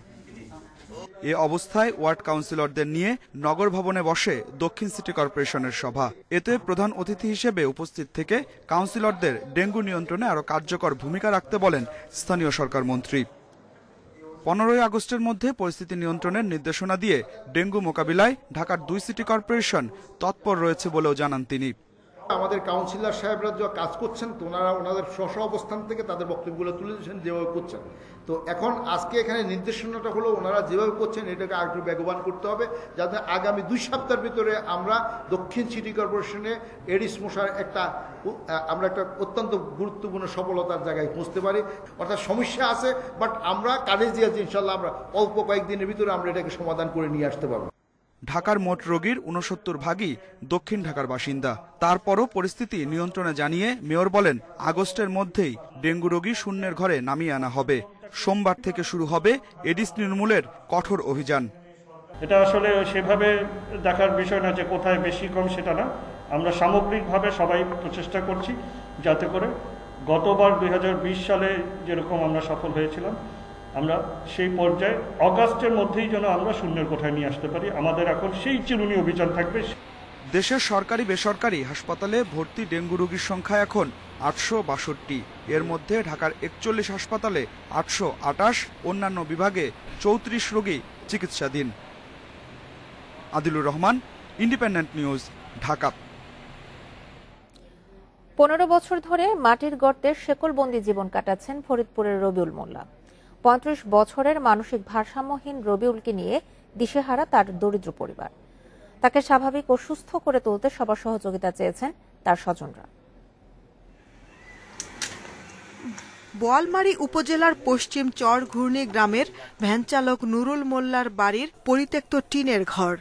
এ অবস্থায় ওয়ার্ড কাউন্সিলরদের নিয়ে নগর ভবনে বসে দক্ষিণ সিটি কর্পোরেশনের সভা। এতে প্রধান অতিথি হিসেবে উপস্থিত থেকে কাউন্সিলরদের ডেঙ্গু নিয়ন্ত্রণে আরও কার্যকর ভূমিকা রাখতে বলেন স্থানীয় সরকার মন্ত্রী। 15 আগস্টের মধ্যে পরিস্থিতি নিয়ন্ত্রণের নির্দেশনা দিয়ে ডেঙ্গু মোকাবিলায় ঢাকার 2 সিটি কর্পোরেশন তৎপর রয়েছে বলেও জানান তিনি। আমাদের কাউন্সিলর সাহেবরা যে কাজ করছেন, তো ওনারা ওনাদের স্ব অবস্থান থেকে তাদের বক্তব্যগুলো তুলে দিচ্ছেন যেভাবে করছেন। তো এখন আজকে এখানে নির্দেশনাটা হলো ওনারা যেভাবে করছেন এটাকে আরেকটু বেগবান করতে হবে, যাতে আগামী 2 সপ্তাহের ভিতরে আমরা দক্ষিণ সিটি কর্পোরেশনে এডিস মশার একটা অত্যন্ত গুরুত্বপূর্ণ সফলতার জায়গায় পৌঁছতে পারি। অর্থাৎ সমস্যা আছে, বাট আমরা কাজে দিয়েছি, ইনশাল্লাহ আমরা অল্প কয়েকদিনের ভিতরে আমরা এটাকে সমাধান করে নিয়ে আসতে পারবো। ঢাকার মোট রোগীর 69 ভাগই দক্ষিণ ঢাকার বাসিন্দা। তারপরও পরিস্থিতি নিয়ন্ত্রণে জানিয়ে মেয়র বলেন আগস্টের মধ্যেই ডেঙ্গু রোগী শূন্যের ঘরে নামিয়ে আনা হবে। সোমবার থেকে শুরু হবে এডিস নির্মূলের কঠোর অভিযান। এটা আসলে সেভাবে দেখার বিষয় না যে কোথায় বেশি কম, সেটা না। আমরা সামগ্রিকভাবে সবাই প্রচেষ্টা করছি যাতে করে গতবার 2020 সালে যেরকম আমরা সফল হয়েছিলাম, আমরা সেই পর্যায়ে অগাস্টের মধ্যেই যেন আমরা শূন্যের কোঠায় নিয়ে আসতে পারি। আমাদের এখন সেই চিরুনি অভিযান থাকবে। দেশের সরকারি বেসরকারি হাসপাতালে ভর্তি ডেঙ্গু রোগীর সংখ্যা এখন 862। এর মধ্যে ঢাকার 41 হাসপাতালে 828, অন্যান্য বিভাগে 34 রোগী চিকিৎসাধীন। Adilur Rahman, Independent News, Dhaka. 15 বছর ধরে মাটির গর্তে শেকলবন্দি জীবন কাটাচ্ছেন ফরিদপুরের রবিউল মোল্লা। 35 বছরের মানসিক ভারসাম্যহীন রবিউলকে নিয়ে দিশেহারা তার দরিদ্র পরিবার। তাকে স্বাভাবিক ও সুস্থ করে তুলতে সবার সহযোগিতা চেয়েছেন তার স্বজনরা। বোয়ালমারী উপজেলার পশ্চিম চরঘূর্ণি গ্রামের ভ্যানচালক নুরুল মোল্লার বাড়ির পরিত্যক্ত টিনের ঘর।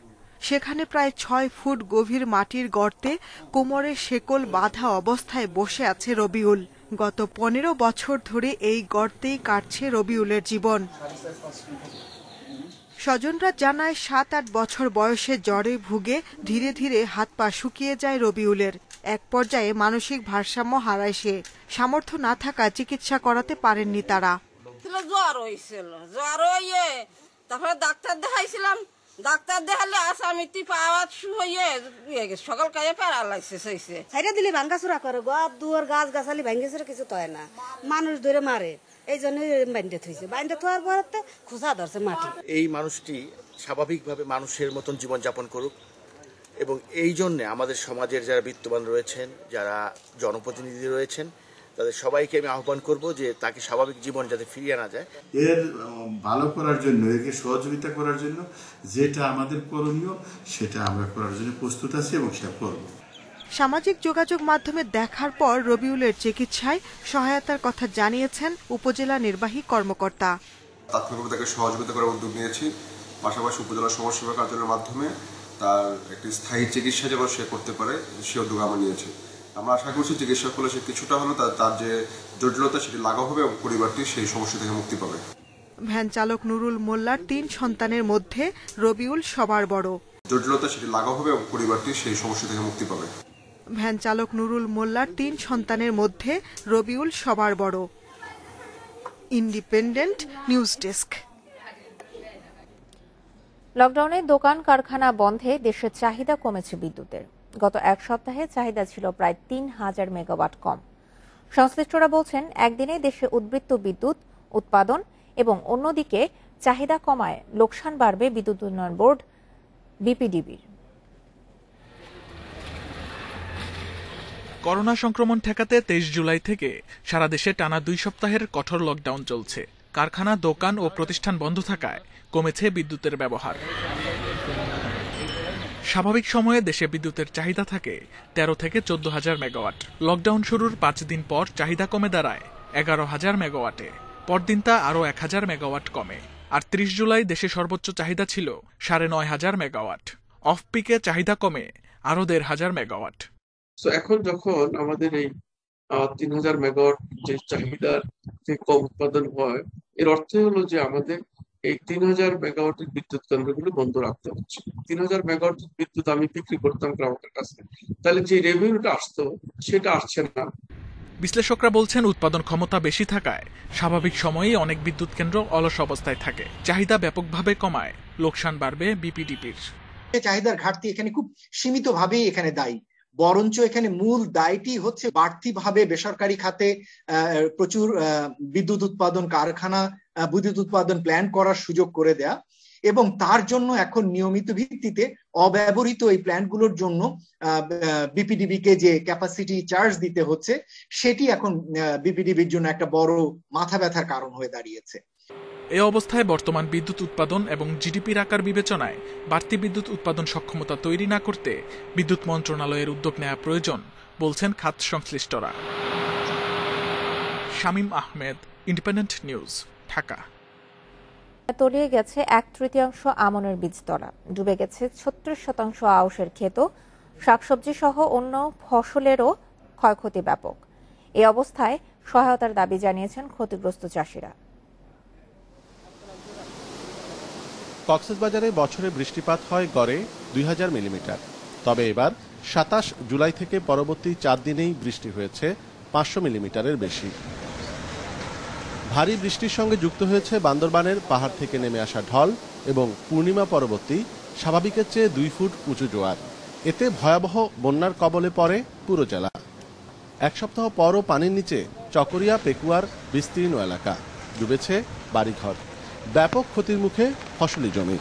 সেখানে প্রায় ৬ ফুট গভীর মাটির গর্তে কোমরে শেকল বাঁধা অবস্থায় বসে আছে রবিউল। গত ১৫ বছর ধরে এই গর্তেই কাটছে রবিউলের জীবন। স্বজনরা জানায় ৭-৮ বছর বয়সে জ্বরে ভুগে ধীরে ধীরে হাত পা শুকিয়ে যায় রবিউলের। এক পর্যায়ে মানসিক ভারসাম্য হারায় সে। সামর্থ্য না থাকায় চিকিৎসা করাতে পারেননি তারা। জ্বর হয়েছিল, জ্বর হয়ে তারপরে ডাক্তার দেখাইছিলাম। ডাক্তার দেখালে আসামিটি পাওয়া হয়ে সকাল কাজে প্যারালাইসিস হয়েছে। ছাইরা দিলে ভাঙ্গাচুরা করে, গদ দুয়ার গাছ গাছালি ভাঙ্গেছে, কিছু তয় না, মানুষ ধরে মারে। এই জন্য বাইন্দে থইছে, বাইন্দে থোয়ার পরে খোঁজা ধরছে মাটি। এই মানুষটি স্বাভাবিকভাবে মানুষের মতন জীবনযাপন করুক, এবং এই জন্য আমাদের সমাজের যারা বিত্তবান রয়েছেন, যারা জনপ্রতিনিধি রয়েছেন, তাদের সবাইকে আমি আহ্বান করব যে তাকে স্বাভাবিক জীবন যাতে ফিরিয়ে আনা যায়। এর ভালো করার জন্য, একে সহযোগিতা করার জন্য যেটা আমাদের করণীয় সেটা আমরা করার জন্য প্রস্তুত আছি এবং সেটা করব। সামাজিক যোগাযোগ মাধ্যমে দেখার পর রবিউলের চিকিৎসায় সহায়তার কথা জানিয়েছেন উপজেলা নির্বাহী কর্মকর্তা। তাৎক্ষণিকভাবে তাকে সহযোগিতা করার উদ্যোগ নিয়েছি। পাশাপাশি উপজেলা সমাজসেবা কার্যালয়ের মাধ্যমে তার একটি স্থায়ী চিকিৎসা যেন সে করতে পারে সে উদ্যোগ আমরা নিয়েছি। আমরা আশা করছি চিকিৎসা করলে সে কিছুটা হলো তার যে জটিলতা সেটি লাঘব হবে এবং পরিবারটি সেই সমস্যা থেকে মুক্তি পাবে। ভ্যান চালক নুরুল মোল্লার ৩ সন্তানের মধ্যে রবিউল সবার বড়। জটিলতা সেটি লাঘব হবে এবং পরিবারটি সেই সমস্যা থেকে মুক্তি পাবে। ভ্যান চালক নুরুল মোল্লার ৩ সন্তানের মধ্যে রবিউল সবার বড়। Independent news desk. লকডাউনে দোকান কারখানা বন্ধে দেশের চাহিদা কমেছে বিদ্যুতের। গত এক সপ্তাহে চাহিদা ছিল প্রায় ৩,০০০ মেগাওয়াট কম। সংশ্লিষ্টরা বলছেন, একদিনে দেশে উদ্বৃত্ত বিদ্যুৎ উৎপাদন এবং অন্যদিকে চাহিদা কমায় লোকসান বাড়বে বিদ্যুৎ উন্নয়ন বোর্ড বিপিডিবির। করোনা সংক্রমণ ঠেকাতে ২৩ জুলাই থেকে সারা দেশে টানা ২ সপ্তাহের কঠোর লকডাউন চলছে। কারখানা, দোকান ও প্রতিষ্ঠান বন্ধ থাকায় কমেছে বিদ্যুতের ব্যবহার। স্বাভাবিক সময়ে দেশে বিদ্যুতের চাহিদা থাকে ১৩ থেকে ১৪,০০০ মেগাওয়াট। লকডাউন শুরুর ৫ দিন পর চাহিদা কমে দাঁড়ায় ১১,০০০ মেগাওয়াটে। পরদিন তা আরও ১,০০০ মেগাওয়াট কমে। আর ৩০ জুলাই দেশে সর্বোচ্চ চাহিদা ছিল ৯,৫০০ মেগাওয়াট। অফ পিকে চাহিদা কমে আরও ১,৫০০ মেগাওয়াট। এখন যখন আমাদের এই ৩,০০০ মেগাওয়াট যে চাহিদার যে কম উৎপাদন হয়, এর অর্থ হলো যে আমাদের এই ৩,০০০ মেগাওয়াটের বিদ্যুৎ কেন্দ্রগুলো বন্ধ রাখতে হচ্ছে। ৩,০০০ মেগাওয়াট বিদ্যুৎ আমি বিক্রি করতাম গ্রাহকের কাছে, তাহলে যে রেভিনিউটা আসতো সেটা আসছে না। বিশ্লেষকরা বলছেন, উৎপাদন ক্ষমতা বেশি থাকায় স্বাভাবিক সময়েই অনেক বিদ্যুৎ কেন্দ্র অলস অবস্থায় থাকে। চাহিদা ব্যাপকভাবে কমায় লোকসান বাড়বে বিপিডিবির। চাহিদার ঘাটতি এখানে খুব সীমিতভাবেই এখানে দায়ী, বরঞ্চ এখানে মূল দায়টি হচ্ছে বাড়তিভাবে বেসরকারি খাতে প্রচুর বিদ্যুৎ উৎপাদন কারখানা, বিদ্যুৎ উৎপাদন প্ল্যান করার সুযোগ করে দেয়া, এবং তার জন্য এখন নিয়মিত ভিত্তিতে অব্যবহৃত এই প্ল্যান্টগুলোর জন্য বিপিডিবিকে যে ক্যাপাসিটি চার্জ দিতে হচ্ছে, সেটি এখন বিপিডিবির জন্য একটা বড় মাথা ব্যথার কারণ হয়ে দাঁড়িয়েছে। এ অবস্থায় বর্তমান বিদ্যুৎ উৎপাদন এবং জিডিপির আকার বিবেচনায় বাড়তি বিদ্যুৎ উৎপাদন সক্ষমতা তৈরি না করতে বিদ্যুৎ মন্ত্রণালয়ের উদ্যোগ নেওয়া প্রয়োজন বলছেন খাত সংশ্লিষ্টরা। Shamim Ahmed, independent News, Dhaka. তলিয়ে গেছে 1/3 আমনের বীজতলা, ডুবে গেছে 36% আউশের ক্ষেত, শাকসবজি সহ অন্য ফসলেরও ক্ষয়ক্ষতি ব্যাপক। এই অবস্থায় সহায়তার দাবি জানিয়েছেন ক্ষতিগ্রস্ত চাষিরা। কক্সবাজারে বছরে বৃষ্টিপাত হয় গড়ে ২০০০ মিলিমিটার। তবে এবার ২৭ জুলাই থেকে পরবর্তী ৪ দিনেই বৃষ্টি হয়েছে ৫০০ মিলিমিটারের বেশি। ভারী বৃষ্টির সঙ্গে যুক্ত হয়েছে বান্দরবানের পাহাড় থেকে নেমে আসা ঢল এবং পূর্ণিমা পরবর্তী স্বাভাবিকের চেয়ে ২ ফুট উঁচু জোয়ার। এতে ভয়াবহ বন্যার কবলে পড়ে পুরো জেলা। এক সপ্তাহ পরও পানির নিচে চকরিয়া পেকুয়ার বিস্তীর্ণ এলাকা, ডুবেছে বাড়িঘর, ব্যাপক ক্ষতির মুখে ফসলি জমি।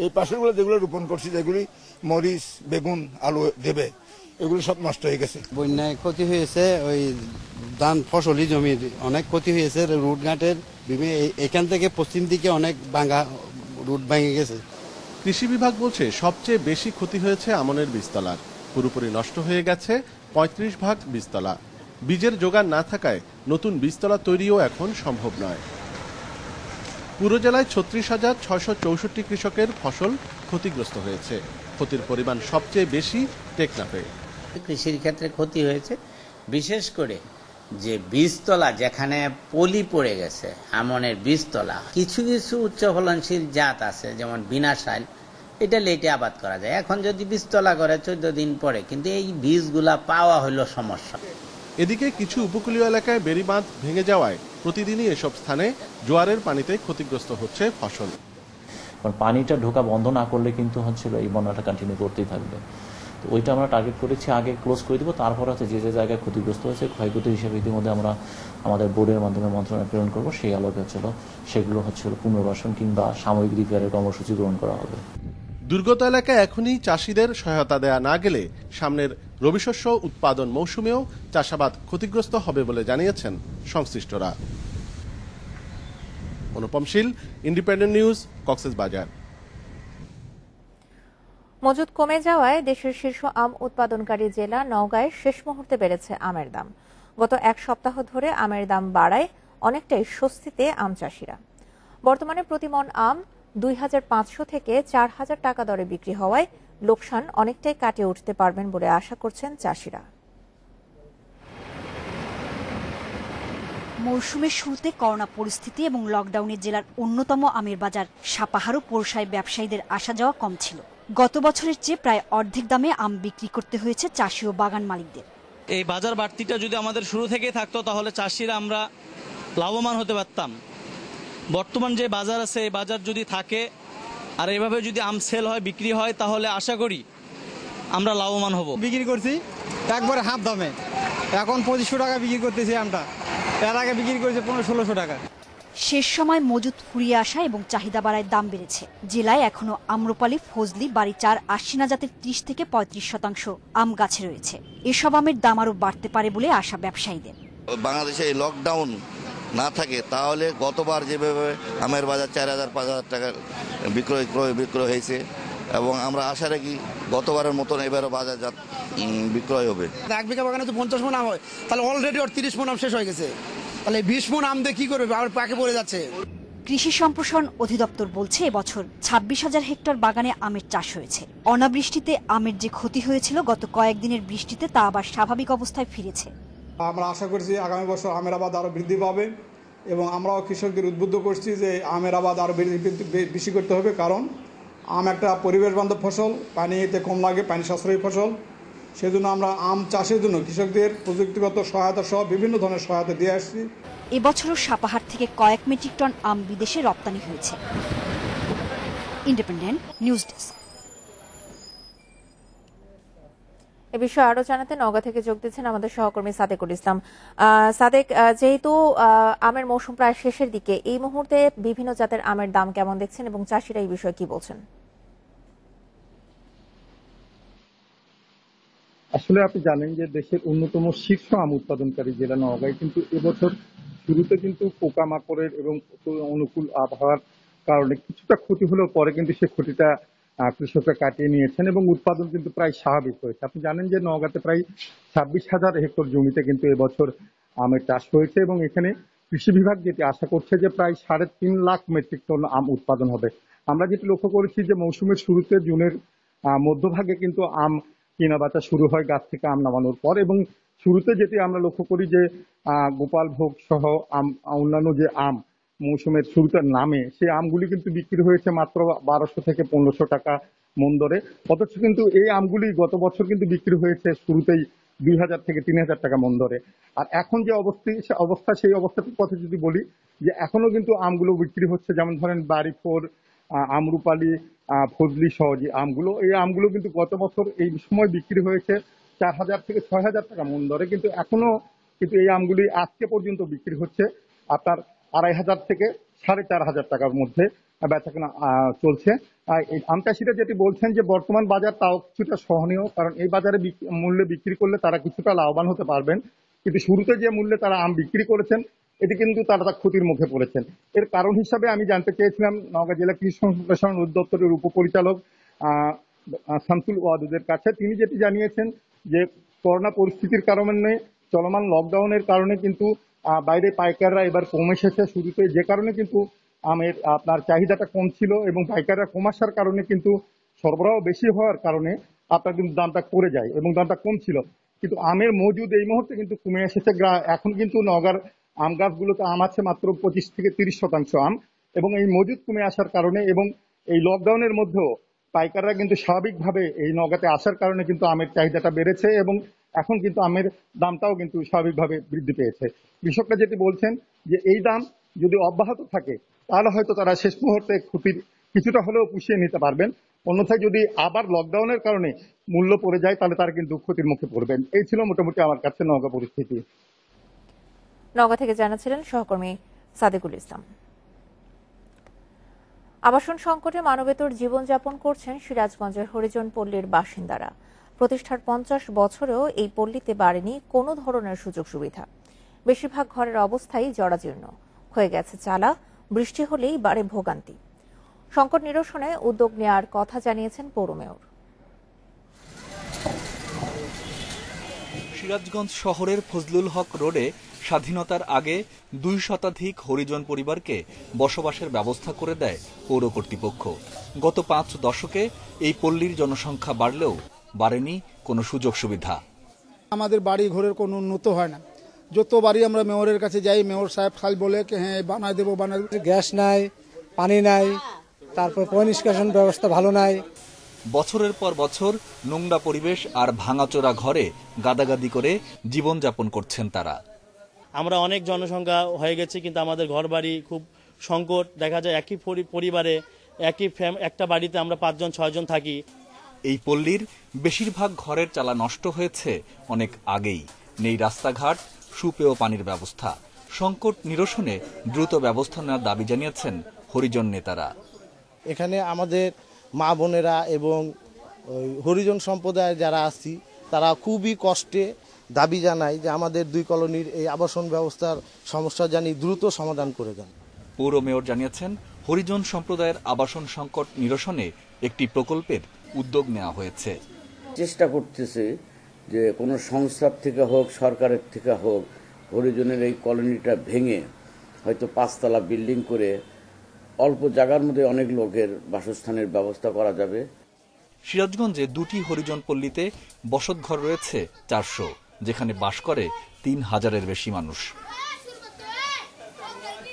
এই পাশেগুলো যেগুলো রোপণ করছি, যেগুলি মরিচ, বেগুন, আলু দেবে, এগুলো সব নষ্ট হয়ে গেছে। বন্যায় ক্ষতি হয়েছে, ওই ধান ফসলি জমির অনেক ক্ষতি হয়েছে। রুটঘাটের এখান থেকে পশ্চিম দিকে অনেক ভাঙা রুট ভেঙে গেছে। কৃষি বিভাগ বলছে সবচেয়ে বেশি ক্ষতি হয়েছে আমনের বীজতলার। পুরোপুরি নষ্ট হয়ে গেছে ৩৫ ভাগ বীজতলা। বীজের যোগান না থাকায় নতুন বীজতলা তৈরিও এখন সম্ভব নয়। পুরো জেলায় ৩৬,৬৬৪ কৃষকের ফসল ক্ষতিগ্রস্ত হয়েছে। ক্ষতির পরিমাণ সবচেয়ে বেশি টেকনাফে। কৃষির ক্ষেত্রে ক্ষতি হয়েছে, বিশেষ করে যে বীজতলা যেখানে পলি পড়ে গেছে, আমনের বীজতলা, কিছু কিছু উচ্চ ফলনশীল জাত আছে যেমন বিনাশাইল, এটা লেটে আবাদ করা যায়। এখন যদি বীজতলা করে 14 দিন পরে, কিন্তু এই বীজগুলা পাওয়া হলো সমস্যা। এদিকে কিছু উপকূলীয় এলাকায় বেড়িবাঁধ ভেঙে যাওয়ায় প্রতিদিনই এসব স্থানে জোয়ারের পানিতে ক্ষতিগ্রস্ত হচ্ছে ফসল। পানিটা ঢোকা বন্ধ না করলে কিন্তু হচ্ছিল এই বন্যাটা কন্টিনিউ করতেই থাকবে। তো ওইটা আমরা টার্গেট করেছি আগে ক্লোজ করে দিব, তারপর হচ্ছে যে যে জায়গায় ক্ষতিগ্রস্ত হয়েছে ক্ষয়ক্ষতি হিসেবে ইতিমধ্যে আমরা আমাদের বোর্ডের মাধ্যমে মন্ত্রণালয় প্রেরণ করবো। সেই আলোকে সেগুলো পুনর্বাসন কিংবা সাময়িক রিপেয়ারের কর্মসূচি গ্রহণ করা হবে। দুর্গত এলাকায় এখনই চাষিদের সহায়তা দেয়া না গেলে সামনের রবি শস্য উৎপাদন মৌসুমেও চাষাবাদ ক্ষতিগ্রস্ত হবে বলে জানিয়েছেন সংশ্লিষ্টরা। অনুপম শীল, ইন্ডিপেন্ডেন্ট নিউজ, কক্সবাজার। মজুদ কমে যাওয়ায় দেশের শীর্ষ আম উৎপাদনকারী জেলা নওগাঁয় শেষ মুহূর্তে বেড়েছে আমের দাম। গত এক সপ্তাহ ধরে আমের দাম বাড়ায় অনেকটাই স্বস্তিতে আম চাষিরা। বর্তমানে প্রতি মণ আম 2,500 থেকে 4,000 টাকা দরে বিক্রি হওয়ায় লোকসান অনেকটাই কাটিয়ে উঠতে পারবেন বলে আশা করছেন চাষিরা। মৌসুমের শুরুতে করোনা পরিস্থিতি এবং লকডাউনে জেলার অন্যতম আমের বাজার সাপাহার ও পোরশায় ব্যবসায়ীদের আসা যাওয়া কম ছিল। গত বছরের চেয়ে প্রায় অর্ধেক দামে আম বিক্রি করতে হয়েছে চাষি ও বাগান মালিকদের। এই বাজার বাড়তিটা যদি আমাদের শুরু থেকেই থাকতো তাহলে চাষিরা আমরা লাভবান হতে পারতাম। বর্তমান যে বাজার আছে এই বাজার যদি থাকে আর এভাবে যদি আম সেল হয়, বিক্রি হয়, তাহলে আশা করি আমরা লাভবান হব। বিক্রি করছি একবারে হাফ দামে, এখন 2500 টাকা বিক্রি করতেছি আমটা, এর আগে বিক্রি করেছে 1500-1600 টাকা। শেষ সময় মজুদ ফুরিয়ে আসা এবং চাহিদা বাড়ায় দাম বেড়েছে। জেলায় এখনো আম্রপালি, ফজলি, বাড়িচার, আশ্বিনা জাতের 30 থেকে 35% আম গাছে রয়েছে। এসব আমের দাম আরও বাড়তে পারে বলে আশা ব্যবসায়ীদের। বাংলাদেশে লকডাউন না থাকে তাহলে গতবার যেভাবে আমের বাজার 4,000-5,000 টাকার বিক্রয় হয়েছে এবং আমরা আশা রাখি গতবারের মতন এবারও বাজারজাত বিক্রয় হবে। 1 বিঘা বাগানে তো 50 মণ আম হয়, তাহলে অলরেডি 30 মণ আম শেষ হয়ে গেছে, তাহলে 20 মণ আম দিয়ে কি করবে, আর পাকে পড়ে যাচ্ছে। কৃষি সম্প্রসারণ অধিদপ্তর বলছে এবছর 26,000 হেক্টর বাগানে আমের চাষ হয়েছে। অনাবৃষ্টিতে আমের যে ক্ষতি হয়েছিল গত কয়েকদিনের বৃষ্টিতে তা আবার স্বাভাবিক অবস্থায় ফিরেছে। আমরা আশা করছি আগামী বছর আমের আবাদ আরো বৃদ্ধি পাবে এবং আমরাও কৃষকদের উদ্বুদ্ধ করছি যে আমের আবাদ আরো বেশি করতে হবে, কারণ আম একটা পরিবেশ বান্ধব ফসল, পানিতে কম লাগে, পানি সাশ্রয়ী ফসল। সেজন্য আমরা আম চাষের জন্য কৃষকদের প্রযুক্তিগত সহায়তা সহ বিভিন্ন ধরনের সহায়তা দিয়ে আসছি। এবছরও সাপাহার থেকে কয়েক মেট্রিক টন আম বিদেশে রপ্তানি হয়েছে। Independent news desk. এ বিষয়ে আরো জানাতে নওগাঁ থেকে যোগ দিচ্ছেন আমাদের সহকর্মী সাদেকুল ইসলাম। সাদেক, যেহেতু আমের মৌসুম প্রায় শেষের দিকে, এই মুহূর্তে বিভিন্ন জাতের আমের দাম কেমন দেখছেন এবং চাষিরা এই বিষয়ে কি বলছেন? আসলে আপনি জানেন যে দেশের অন্যতম শীর্ষ আম উৎপাদনকারী জেলা নওগাঁয় কিন্তু এবছর শুরুতে কিন্তু পোকামাকড়ের এবং অনুকূল আবহাওয়ার কারণে কিছুটা ক্ষতি হলেও পরে কিন্তু সে ক্ষতিটা কৃষকরা কাটিয়ে নিয়েছেন এবং উৎপাদন কিন্তু প্রায় স্বাভাবিক হয়েছে। আপনি জানেন যে নওগাঁতে প্রায় 26,000 হেক্টর জমিতে কিন্তু এবছর আমের চাষ হয়েছে এবং এখানে কৃষি বিভাগ যেটি আশা করছে যে প্রায় 3.5 লাখ মেট্রিক টন আম উৎপাদন হবে। আমরা যেটি লক্ষ্য করেছি যে মৌসুমের শুরুতে জুনের মধ্যভাগে কিন্তু আম কেনাবেচা শুরু হয় গাছ থেকে আম নামানোর পর, এবং শুরুতে যেটি আমরা লক্ষ্য করি যে গোপাল ভোগ সহ অন্যান্য যে আম মৌসুমের শুরুতে নামে, সেই আমগুলি কিন্তু বিক্রি হয়েছে মাত্র 1200 থেকে 1500 টাকা মণ দরে। অথচ কিন্তু এই আমগুলি গত বছর কিন্তু বিক্রি হয়েছে শুরুতেই 2,000 থেকে 3,000 টাকা মণ দরে। আর এখন যে অবস্থা সেই অবস্থাটির কথা যদি বলি, যে এখনো কিন্তু আমগুলো বিক্রি হচ্ছে, যেমন ধরেন বাড়িফোর, আম্রপালি, ফজলি সহ যে আমগুলো, এই আমগুলো কিন্তু গত বছর এই সময় বিক্রি হয়েছে 4,000 থেকে 6,000 টাকা মণ দরে, কিন্তু এখনো কিন্তু এই আমগুলি আজকে পর্যন্ত বিক্রি হচ্ছে আপনার 2,500 থেকে 4,500 টাকার মধ্যে বেচাকেনা চলছে। এই আম চাষিরা যেটি বলছেন যে বর্তমান বাজার তাও কিছুটা সহনীয়, কারণ এই বাজারে মূল্যে বিক্রি করলে তারা কিছুটা লাভবান হতে পারবেন, কিন্তু শুরুতে যে মূল্যে তারা আম বিক্রি করেছেন এটি কিন্তু তারা ক্ষতির মুখে পড়েছেন। এর কারণ হিসাবে আমি জানতে চেয়েছিলাম নওগাঁ জেলা কৃষি সম্প্রসারণ অধিদপ্তরের উপপরিচালক শামসুল ওয়াদুদের কাছে। তিনি যেটি জানিয়েছেন যে করোনা পরিস্থিতির কারণে চলমান লকডাউনের কারণে কিন্তু বাইরে পাইকাররা এবার কমে এসেছে শুরুতে, যে কারণে কিন্তু আমের আপনার চাহিদাটা কম ছিল এবং পাইকাররা কম আসার কারণে কিন্তু সরবরাহ বেশি হওয়ার কারণে আপনার কিন্তু দামটা পড়ে যায় এবং দামটা কম ছিল। কিন্তু আমের মজুদ এই মুহূর্তে কিন্তু কমে এসেছে। এখন কিন্তু নওগাঁর আম গাছগুলোতে আম আছে মাত্র 25 থেকে 30% আম, এবং এই মজুদ কমে আসার কারণে এবং এই লকডাউনের মধ্যেও পাইকাররা কিন্তু স্বাভাবিকভাবে এই নওগাঁতে আসার কারণে কিন্তু আমের চাহিদাটা বেড়েছে এবং এখন কিন্তু আমের দামটাও কিন্তু স্বাভাবিকভাবে বৃদ্ধি পেয়েছে। কৃষকরা যেটি বলছেন যে এই দাম যদি অব্যাহত থাকে তাহলে হয়তো তারা শেষ মুহূর্তে ক্ষতির কিছুটা হলেও পুষিয়ে নিতে পারবেন, অন্যথায় যদি আবার লকডাউনের কারণে মূল্য পড়ে যায় তাহলে তারা কিন্তু ক্ষতির মুখে পড়বেন। এই ছিল মোটামুটি আমার কাছে নওগাঁ পরিস্থিতি। নওগাঁ থেকে জানাচ্ছিলেন সহকর্মী সাদেকুল ইসলাম। আবাসন সংকটে মানবেতর জীবনযাপন করছেন সিরাজগঞ্জের হরিজন পল্লীর বাসিন্দারা। প্রতিষ্ঠার 50 বছরেও এই পল্লীতে বাড়েনি কোনো ধরনের সুযোগ সুবিধা। বেশিরভাগ ঘরের অবস্থাই জরাজীর্ণ, হয়ে গেছে চালা, বৃষ্টি হলেই বাড়ে ভোগান্তি। সংকট নিরসনে উদ্যোগ নেওয়ার কথা জানিয়েছেন পৌর মেয়র। সিরাজগঞ্জ শহরের ফজলুল হক রোডে স্বাধীনতার আগে 2 শতাধিক হরিজন পরিবারকে বসবাসের ব্যবস্থা করে দেয় পৌর কর্তৃপক্ষ। গত 5 দশকে এই পল্লীর জনসংখ্যা বাড়লেও বাড়েনি কোনো সুযোগ সুবিধা। আমাদের বাড়ি ঘরের কোনো উন্নত হয় না। যত বাড়ি আমরা মেয়রের কাছে যাই, মেয়র সাহেব খালি বলে হ্যাঁ বানায় দেবো বানায় দেবো। গ্যাস নাই, পানি নাই, তারপর পয়নিষ্কাশন ব্যবস্থা ভালো নাই। বছরের পর বছর নোংরা পরিবেশ আর ভাঙাচোরা ঘরে গাদাগাদি করে জীবনযাপন করছেন তারা। আমরা অনেক জনসংখ্যা হয়ে গেছে, কিন্তু আমাদের ঘর বাড়ি খুব সংকট। দেখা যায় একই পরিবারে একটা বাড়িতে আমরা 5 জন 6 জন থাকি। এই পল্লীর বেশিরভাগ ঘরের চালা নষ্ট হয়েছে অনেক আগেই। নেই রাস্তাঘাট, সুপেয় পানির ব্যবস্থা। সংকট নিরসনে দ্রুত ব্যবস্থা নেওয়ার দাবি জানিয়েছেন হরিজন নেতারা। এখানে আমাদের মা বোনেরা এবং হরিজন সম্প্রদায়ের যারা আছি তারা খুবই কষ্টে দাবি জানায় যে আমাদের 2 কলোনির এই আবাসন ব্যবস্থার সমস্যা জানি দ্রুত সমাধান করে দেন। পৌর মেয়র জানিয়েছেন হরিজন সম্প্রদায়ের আবাসন সংকট নিরসনে একটি প্রকল্পের উদ্যোগ নেওয়া হয়েছে। চেষ্টা করতেছে যে কোনো সংস্থার থেকে হোক, সরকারের থেকে হোক, হরিজনের এই কলোনিটা ভেঙে হয়তো 5 তলা বিল্ডিং করে অল্প জায়গার মধ্যে অনেক লোকের বাসস্থানের ব্যবস্থা করা যাবে। সিরাজগঞ্জে 2টি হরিজন পল্লীতে বসতঘর রয়েছে 400, যেখানে বাস করে 3000-এর বেশি মানুষ।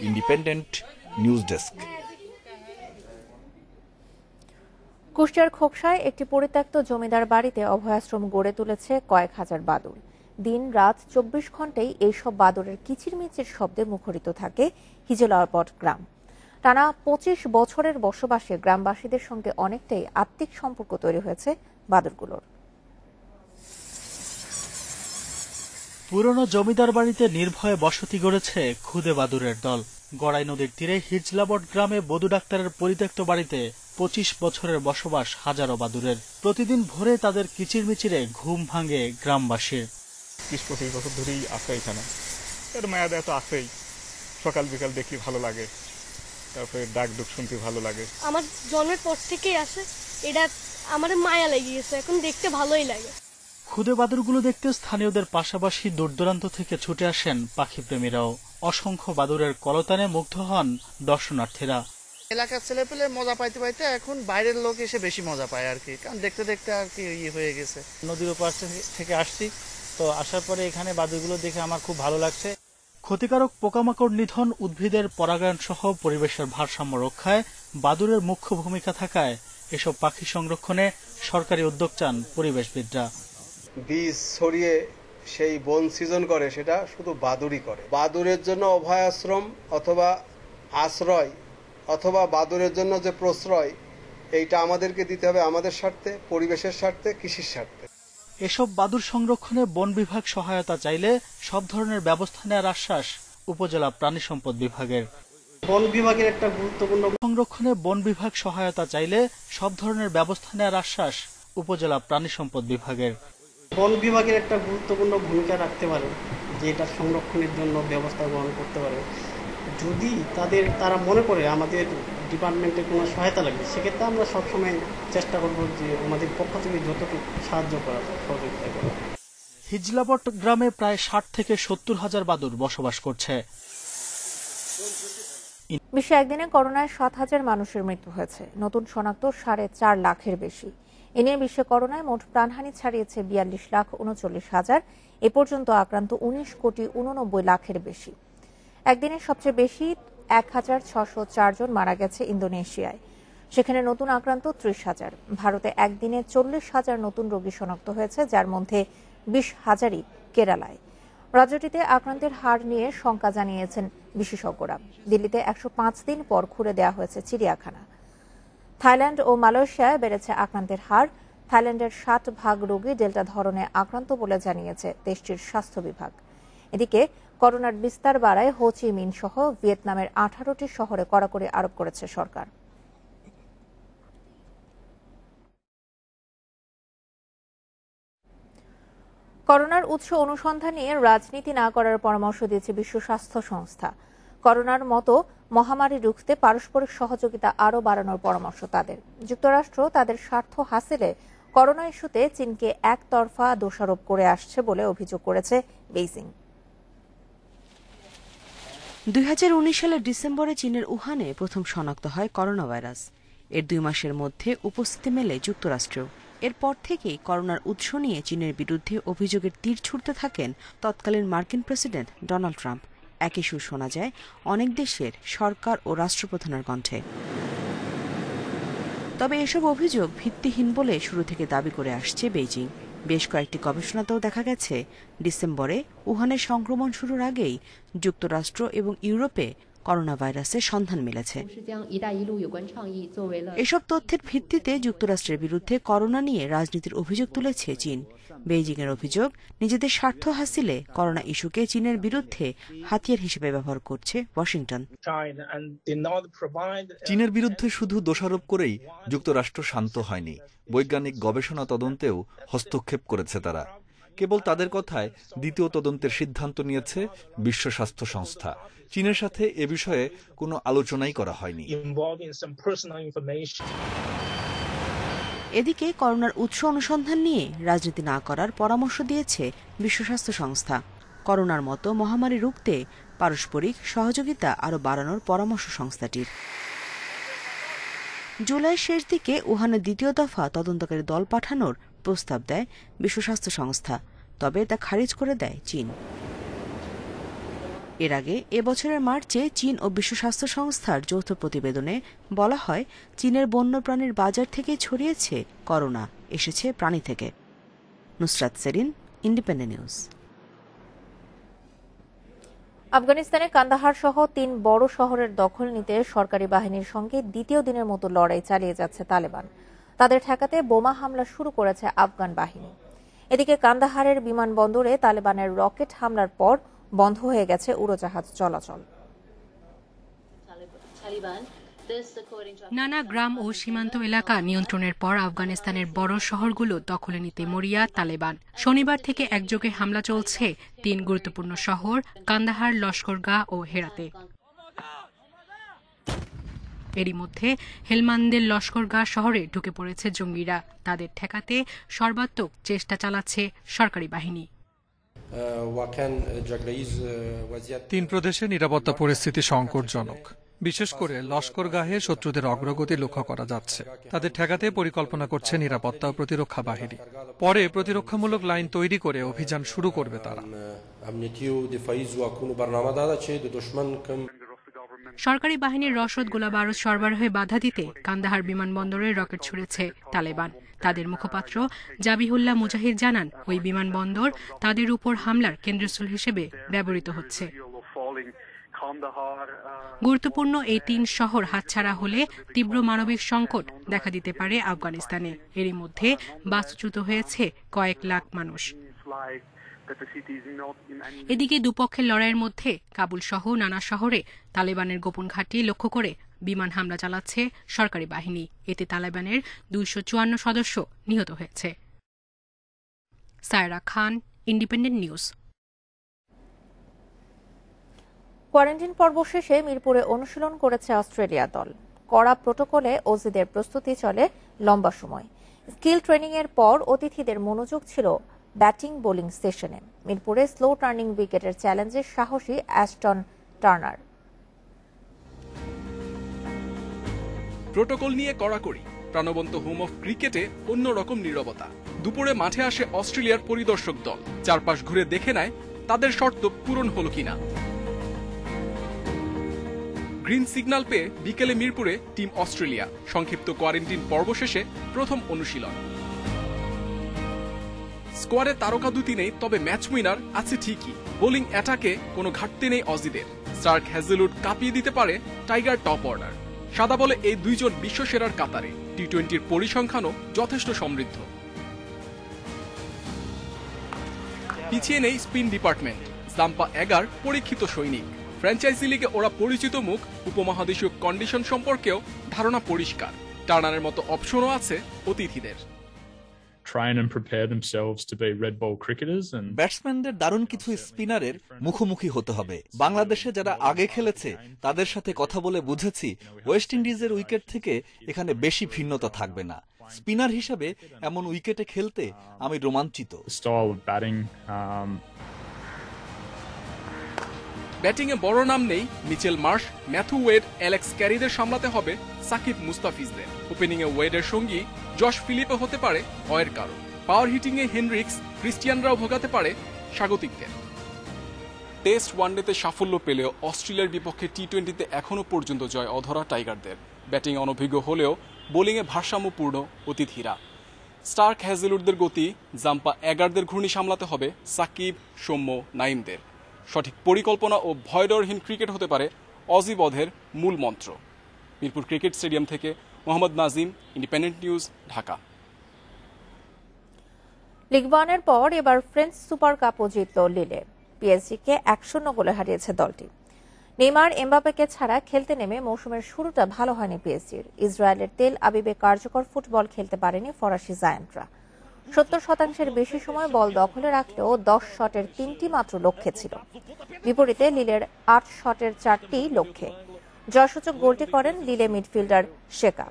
Independent news desk. কুষ্টিয়ার খোকসায় একটি পরিত্যক্ত জমিদার বাড়িতে অভয়াশ্রম গড়ে তুলেছে কয়েক হাজার বাদুড়। দিন রাত 24 ঘন্টাই এইসব বাদুড়ের কিচিরমিচির শব্দে মুখরিত থাকে হিজলাপট গ্রাম। টানা 25 বছরের বসবাসে গ্রামবাসীদের সঙ্গে অনেকটাই আত্মিক সম্পর্ক তৈরি হয়েছে বাদুড়গুলোর। পুরনো জমিদার বাড়িতে নির্ভয়ে বসতি গড়েছে খুদে বাদুড়ের দল। গড়াই নদীর তীরে হিজলাবট গ্রামে বধূ ডাক্তারের পরিত্যক্ত বাড়িতে 25 বছরের বসবাস হাজারো বাদুড়ের। প্রতিদিন ভোরে তাদের কিচিরমিচিরে ঘুম ভাঙে গ্রামবাসীর। 20-25 বছর ধরেই আছে এখানে। এর মায়া দেয়া তো আছেই, সকাল বিকাল দেখলে ভালো লাগে, তারপরে ডাক ডুক শুনতে ভালো লাগে। আমার জন্মের পর থেকেই আসে, এটা আমার মায়া লেগে গেছে, এখন দেখতে ভালোই লাগে। খুদে বাদুড়গুলো দেখতে স্থানীয়দের পাশাপাশি দূরদূরান্ত থেকে ছুটে আসেন পাখিপ্রেমীরাও। অসংখ্য বাদুড়ের কলতানে মুগ্ধ হন দর্শনার্থীরা। এলাকার ছেলেপেলে মজা পাইতে পাইতে এখন বাইরের লোক এসে বেশি মজা পায় আর কি, কারণ দেখতে দেখতে আর কি ইয়ে হয়ে গেছে। নদীর ওপার থেকে আসছি, তো আসার পরে এখানে বাদুড়গুলো দেখে আমার খুব ভালো লাগছে। ক্ষতিকারক পোকামাকড় নিধন, উদ্ভিদের পরাগায়ন সহ পরিবেশের ভারসাম্য রক্ষায় বাদুড়ের মুখ্য ভূমিকা থাকায় এসব পাখি সংরক্ষণে সরকারি উদ্যোগ চান পরিবেশবিদরা। বীজ ছড়িয়ে সেই বন সৃজন করে, সেটা শুধু বাদুড়ই করে। বাদুড়ের জন্য অভয়াশ্রম অথবা আশ্রয় অথবা বাদুড়ের জন্য যে প্রশ্রয়, এইটা আমাদেরকে দিতে হবে আমাদের স্বার্থে, পরিবেশের স্বার্থে, কৃষির স্বার্থে। এসব বাদুড় সংরক্ষণে বন বিভাগ সহায়তা চাইলে সব ধরনের ব্যবস্থা নেওয়ার আশ্বাস উপজেলা প্রাণী সম্পদ বিভাগের। বন বিভাগের একটা গুরুত্বপূর্ণ সংরক্ষণে বন বিভাগ সহায়তা চাইলে সব ধরনের ব্যবস্থা নেওয়ার আশ্বাস উপজেলা প্রাণী সম্পদ বিভাগের। বন বিভাগের একটা গুরুত্বপূর্ণ ভূমিকা রাখতে পারে, যে এটা সংরক্ষণের জন্য ব্যবস্থা গ্রহণ করতে পারে। যদি তারা মনে করে আমাদের ডিপার্টমেন্টে কোনো সহায়তা লাগবে, সেক্ষেত্রে আমরা সবসময় চেষ্টা করব যে আমাদের পক্ষ থেকে যতটুকু সাহায্য করার, সহযোগিতা করার। হিজলাবট গ্রামে প্রায় 60 থেকে 70 হাজার বাদুড় বসবাস করছে। বিশ্বে একদিনে করোনায় 7,000 মানুষের মৃত্যু হয়েছে, নতুন শনাক্ত 4.5 লাখের বেশি। এ নিয়ে বিশ্বে করোনায় মোট প্রাণহানি ছাড়িয়েছে 42,39,000। এ পর্যন্ত আক্রান্ত 19,89,00,000 বেশি। একদিনে সবচেয়ে বেশি 1,604 জন মারা গেছে ইন্দোনেশিয়ায়, সেখানে নতুন আক্রান্ত 30,000। ভারতে একদিনে 40,000 নতুন রোগী শনাক্ত হয়েছে, যার মধ্যে 20,000ই কেরালায়। রাজ্যটিতে আক্রান্তের হার নিয়ে শঙ্কা জানিয়েছেন বিশেষজ্ঞরা। দিল্লিতে 105 দিন পর খুলে দেওয়া হয়েছে চিড়িয়াখানা। থাইল্যান্ড ও মালয়েশিয়ায় বেড়েছে আক্রান্তের হার। থাইল্যান্ডের 60% রোগী ডেল্টা ধরনে আক্রান্ত বলে জানিয়েছে দেশটির স্বাস্থ্য বিভাগ। এদিকে করোনার বিস্তার বাড়ায় হো চি মিন সহ ভিয়েতনামের 18টি শহরে কড়াকড়ি আরোপ করেছে সরকার। করোনার উৎস অনুসন্ধান নিয়ে রাজনীতি না করার পরামর্শ দিয়েছে বিশ্ব স্বাস্থ্য সংস্থা। করোনার মতো মহামারী রুখতে পারস্পরিক সহযোগিতা আরও বাড়ানোর পরামর্শ তাদের। যুক্তরাষ্ট্র তাদের স্বার্থ হাসিলে করোনা ইস্যুতে চীনকে একতরফা দোষারোপ করে আসছে বলে অভিযোগ করেছে বেইজিং। 2019 সালের ডিসেম্বরে চীনের উহানে প্রথম শনাক্ত হয় করোনা ভাইরাস। এর 2 মাসের মধ্যে উপস্থিতি মেলে যুক্তরাষ্ট্রেও। এরপর থেকেই করোনার উৎস নিয়ে চীনের বিরুদ্ধে অভিযোগের তীর ছুড়তে থাকেন তৎকালীন মার্কিন প্রেসিডেন্ট ডোনাল্ড ট্রাম্প। একই সুর শোনা যায় অনেক দেশের সরকার ও রাষ্ট্রপ্রধানের কণ্ঠে। তবে এসব অভিযোগ ভিত্তিহীন বলে শুরু থেকে দাবি করে আসছে বেইজিং। বেশ কয়েকটি গবেষণাতেও দেখা গেছে ডিসেম্বরে উহানে সংক্রমণ শুরুর আগেই যুক্তরাষ্ট্র এবং ইউরোপে করোনা ভাইরাসের সন্ধান মিলেছে। এসব তথ্যের ভিত্তিতে যুক্তরাষ্ট্রের বিরুদ্ধে করোনা নিয়ে রাজনীতির অভিযোগ তুলেছে চীন। বেইজিং এর অভিযোগ, নিজেদের স্বার্থ হাসিলে করোনা ইস্যুকে চীনের বিরুদ্ধে হাতিয়ার হিসেবে ব্যবহার করছে ওয়াশিংটন। চীনের বিরুদ্ধে শুধু দোষারোপ করেই যুক্তরাষ্ট্র শান্ত হয়নি, বৈজ্ঞানিক গবেষণা তদন্তেও হস্তক্ষেপ করেছে তারা। কেবল তাদের কথায় দ্বিতীয় তদন্তের সিদ্ধান্ত নিয়েছে বিশ্ব স্বাস্থ্য সংস্থা। চীনের সাথে এ বিষয়ে কোনো আলোচনাই করা হয়নি। এদিকে করোনার উৎস অনুসন্ধান নিয়ে রাজনীতি না করার পরামর্শ দিয়েছে বিশ্ব স্বাস্থ্য সংস্থা। করোনার মতো মহামারী রুখতে পারস্পরিক সহযোগিতা আরও বাড়ানোর পরামর্শ সংস্থাটির। জুলাইয়ের শেষ দিকে উহানে দ্বিতীয় দফা তদন্তকারী দল পাঠানোর প্রস্তাব দেয় বিশ্ব স্বাস্থ্য সংস্থা, তবে তা খারিজ করে দেয় চীন। এর আগে এবছরের মার্চে চীন ও বিশ্ব স্বাস্থ্য সংস্থার যৌথ প্রতিবেদনে বলা হয়, চীনের বন্যপ্রাণীর বাজার থেকে ছড়িয়েছে করোনা, এসেছে প্রাণী থেকে। Nusrat Serin, independent news. আফগানিস্তানে কান্দাহার সহ 3 বড় শহরের দখল নিতে সরকারি বাহিনীর সঙ্গে দ্বিতীয় দিনের মতো লড়াই চালিয়ে যাচ্ছে তালেবান। তাদের ঠেকাতে বোমা হামলা শুরু করেছে আফগান বাহিনী। এদিকে কান্দাহারের বিমানবন্দরে তালেবানের রকেট হামলার পর বন্ধ হয়ে গেছে উড়োজাহাজ চলাচল। নানা গ্রাম ও সীমান্ত এলাকা নিয়ন্ত্রণের পর আফগানিস্তানের বড় শহরগুলো দখলে নিতে মরিয়া তালেবান। শনিবার থেকে একযোগে হামলা চলছে 3 গুরুত্বপূর্ণ শহর কান্দাহার, লস্করগাহ ও হেরাতে। এরই মধ্যে হেলমান্দের লস্করগাহ শহরে ঢুকে পড়েছে জঙ্গিরা। তাদের ঠেকাতে সর্বাত্মক চেষ্টা চালাচ্ছে সরকারি বাহিনী। 3 প্রদেশে নিরাপত্তা পরিস্থিতি সংকটজনক। বিশেষ করে লস্করগাহে শত্রুদের অগ্রগতি লক্ষ্য করা যাচ্ছে। তাদের ঠেকাতে পরিকল্পনা করছে নিরাপত্তা ও প্রতিরক্ষা বাহিনী। পরে প্রতিরক্ষামূলক লাইন তৈরি করে অভিযান শুরু করবে তারা। সরকারি বাহিনীর রসদ গোলাবারুদ সরবরাহে বাধা দিতে কান্দাহার বিমানবন্দরে রকেট ছুড়েছে তালেবান। তাদের মুখপাত্র জাবিহুল্লাহ মুজাহিদ জানান, ওই বিমানবন্দর তাদের উপর হামলার কেন্দ্রস্থল হিসেবে ব্যবহৃত হচ্ছে। গুরুত্বপূর্ণ এই 3 শহর হাতছাড়া হলে তীব্র মানবিক সংকট দেখা দিতে পারে আফগানিস্তানে। এরই মধ্যে বাস্তুচ্যুত হয়েছে কয়েক লাখ মানুষ। এদিকে দুপক্ষের লড়াইয়ের মধ্যে কাবুল সহ নানা শহরে তালেবানের গোপন ঘাঁটি লক্ষ্য করে বিমান হামলা চালাচ্ছে সরকারি বাহিনী। এতে তালেবানের 254 সদস্য নিহত হয়েছে। সায়রা খান, ইন্ডিপেন্ডেন্ট নিউজ। কোয়ারেন্টাইন পর্ব শেষে মিরপুরে অনুশীলন করেছে অস্ট্রেলিয়া দল। কড়া প্রোটোকলে অজিদের প্রস্তুতি চলে লম্বা সময়। স্কিল ট্রেনিং এর পর অতিথিদের মনোযোগ ছিল ব্যাটিং বোলিং সেশনে। মিরপুরে স্লো টার্নিং উইকেটের চ্যালেঞ্জে সাহসী অ্যাস্টন টার্নার। প্রোটোকল নিয়ে কড়াকড়ি, প্রাণবন্ত হোম অফ ক্রিকেটে অন্যরকম নীরবতা। দুপুরে মাঠে আসে অস্ট্রেলিয়ার পরিদর্শক দল, চারপাশ ঘুরে দেখে নেয় তাদের শর্ত পূরণ হলো কিনা। গ্রিন সিগন্যাল পেয়ে বিকেলে মিরপুরে টিম অস্ট্রেলিয়া। সংক্ষিপ্ত কোয়ারেন্টিন পর্ব শেষে প্রথম অনুশীলন। স্কোয়াডে তারকা দুটি নেই, তবে ম্যাচ উইনার আছে ঠিকই। বোলিং অ্যাটাকে কোনো ঘাটতি নেই অজিদের। স্টার্ক হ্যাজেলউড কাঁপিয়ে দিতে পারে টাইগার টপ অর্ডার। সাদা বলে এই দুইজন বিশ্বসেরার কাতারে। টি-20-র পরিসংখ্যানও যথেষ্ট সমৃদ্ধ। পিছিয়ে নেই স্পিন ডিপার্টমেন্ট। জাম্পা এগার পরীক্ষিত সৈনিক। ফ্র্যাঞ্চাইজি লিগে ওরা পরিচিত মুখ। উপমহাদেশীয় কন্ডিশন সম্পর্কেও ধারণা পরিষ্কার। টার্নারের মতো অপশনও আছে অতিথিদের। ব্যাটসম্যানদের দারুণ কিছু স্পিনারের মুখোমুখি হতে হবে। বাংলাদেশে যারা আগে খেলেছে তাদের সাথে কথা বলে বুঝেছি ওয়েস্ট ইন্ডিজের উইকেট থেকে এখানে বেশি ভিন্নতা থাকবে না। স্পিনার হিসেবে এমন উইকেটে খেলতে আমি রোমাঞ্চিত। ব্যাটিংয়ে বড় নাম নেই। Mitchell Marsh, Matthew Wade, Alex ক্যারিদের সামলাতে হবে সাকিব মুস্তাফিজদের। ওপেনিংয়ে ওয়েডের সঙ্গী জশ ফিলিপে হতে পারে অয়ের কারণ। পাওয়ার হিটিংয়ে হেনরিক্স, ক্রিস্টিয়ানরাও ভোগাতে পারে স্বাগতিকদের। টেস্ট ওয়ানডেতে সাফল্য পেলেও অস্ট্রেলিয়ার বিপক্ষে টি-20-তে এখনও পর্যন্ত জয় অধরা টাইগারদের। ব্যাটিং অনভিজ্ঞ হলেও বোলিংয়ে ভারসাম্যপূর্ণ অতিথিরা। স্টার্ক হ্যাজেলউডদের গতি, জাম্পা এগারদের ঘূর্ণি সামলাতে হবে সাকিব, সৌম্য, নাইমদের। সঠিক পরিকল্পনা ও ভয়ডরহীন ক্রিকেট হতে পারে অজি বধের মূল মন্ত্র। মিরপুর ক্রিকেট স্টেডিয়াম থেকে Mohammad Nazim, independent News, Dhaka. League ওয়ানের পর এবার ফ্রেঞ্চ সুপার কাপও জিতল লিলে। পিএসজিকে 1-0 গোলে হারিয়েছে দলটি। নেইমার, এমবাপ্পেকে ছাড়া খেলতে নেমে মৌসুমের শুরুটা ভালো হয়নি পিএসজির। ইসরায়েলের তেল আবিবে কার্যকর ফুটবল খেলতে পারেনি ফরাসি জায়ান্টরা। 70% বেশি সময় বল দখলে রাখলেও 10 শটের 3টি মাত্র লক্ষ্যে ছিল। বিপরীতে লিলের 8 শটের 4টি লক্ষ্যে। জয়সূচক গোলটি করেন লিলে মিডফিল্ডার শেকা।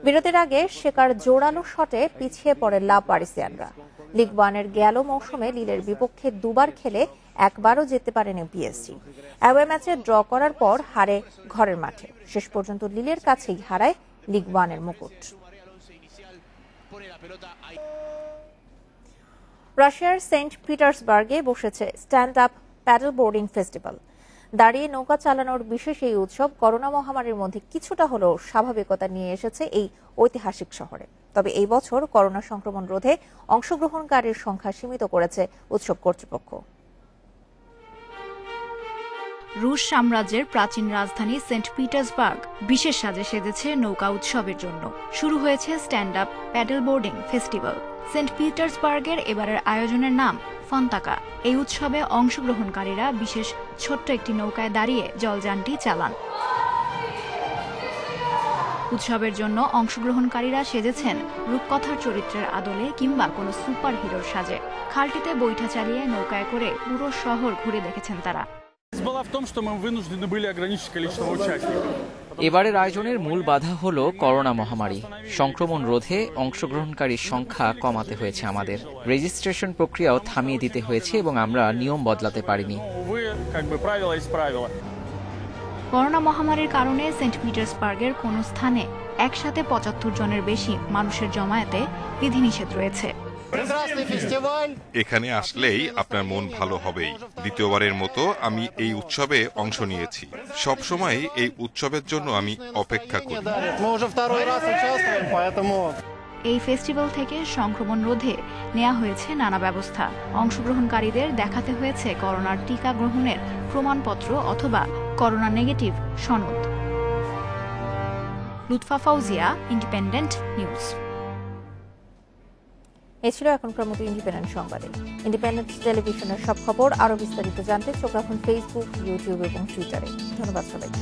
বিরতির আগে শেকার জোরালো শটে পিছিয়ে পড়ে লা পারিসিয়ানরা। লিগ ওয়ানের গেল মৌসুমে লিলের বিপক্ষে দুবার খেলে একবারও জিততে পারেনি পিএসজি। অ্যাওয়ে ম্যাচে ড্র করার পর হারে ঘরের মাঠে। শেষ পর্যন্ত লিলের কাছেই হারায় লিগ ওয়ানের মুকুট। রাশিয়ার সেন্ট পিটার্সবার্গে বসেছে stand up paddle boarding festival. দাঁড়িয়ে নৌকা চালানোর বিশেষ এই উৎসব করোনা মহামারীর মধ্যে কিছুটা হলেও স্বাভাবিকতা নিয়ে এসেছে এই ঐতিহাসিক শহরে। তবে এই বছর করোনা সংক্রমণ রোধে অংশগ্রহণকারীর সংখ্যা সীমিত করেছে উৎসব কর্তৃপক্ষ। রুশ সাম্রাজ্যের প্রাচীন রাজধানী সেন্ট পিটার্সবার্গ বিশেষ সাজে সেজেছে নৌকা উৎসবের জন্য। শুরু হয়েছে stand up paddle boarding festival. সেন্ট পিটার্সবার্গের এবারের আয়োজনের নাম ফন্তাকা। এই উৎসবে অংশগ্রহণকারীরা বিশেষ ছোট্ট একটি নৌকায় দাঁড়িয়ে জলযানটি চালান। উৎসবের জন্য অংশগ্রহণকারীরা সেজেছেন রূপকথার চরিত্রের আদলে কিংবা কোনো সুপার হিরোর সাজে। খালটিতে বৈঠা চালিয়ে নৌকায় করে পুরো শহর ঘুরে দেখেছেন তারা। এবারের আয়োজনের মূল বাধা হল করোনা মহামারী। সংক্রমণ রোধে অংশগ্রহণকারীর সংখ্যা কমাতে হয়েছে আমাদের। রেজিস্ট্রেশন প্রক্রিয়াও থামিয়ে দিতে হয়েছে এবং আমরা নিয়ম বদলাতে পারিনি। করোনা মহামারীর কারণে সেন্ট পিটার্সবার্গের কোনো স্থানে একসাথে 75 জনের বেশি মানুষের জমায়েতে বিধিনিষেধ রয়েছে। এখানে আসলেই আপনার মন ভালো হবেই। দ্বিতীয়বারের মতো আমি এই উৎসবে অংশ নিয়েছি। সবসময় এই উৎসবের জন্য আমি অপেক্ষা করি। এই ফেস্টিভ্যাল থেকে সংক্রমণ রোধে নেওয়া হয়েছে নানা ব্যবস্থা। অংশগ্রহণকারীদের দেখাতে হয়েছে করোনার টিকা গ্রহণের প্রমাণপত্র অথবা করোনা নেগেটিভ সনদ। Lutfa Fauzia, Independent News. এ ছিল এখনকার মতো ইন্ডিপেন্ডেন্ট সংবাদে। ইন্ডিপেন্ডেন্ট টেলিভিশনের সব খবর আরো বিস্তারিত জানতে চোখ রাখুন ফেসবুক, ইউটিউব এবং টুইটারে। ধন্যবাদ সবাইকে।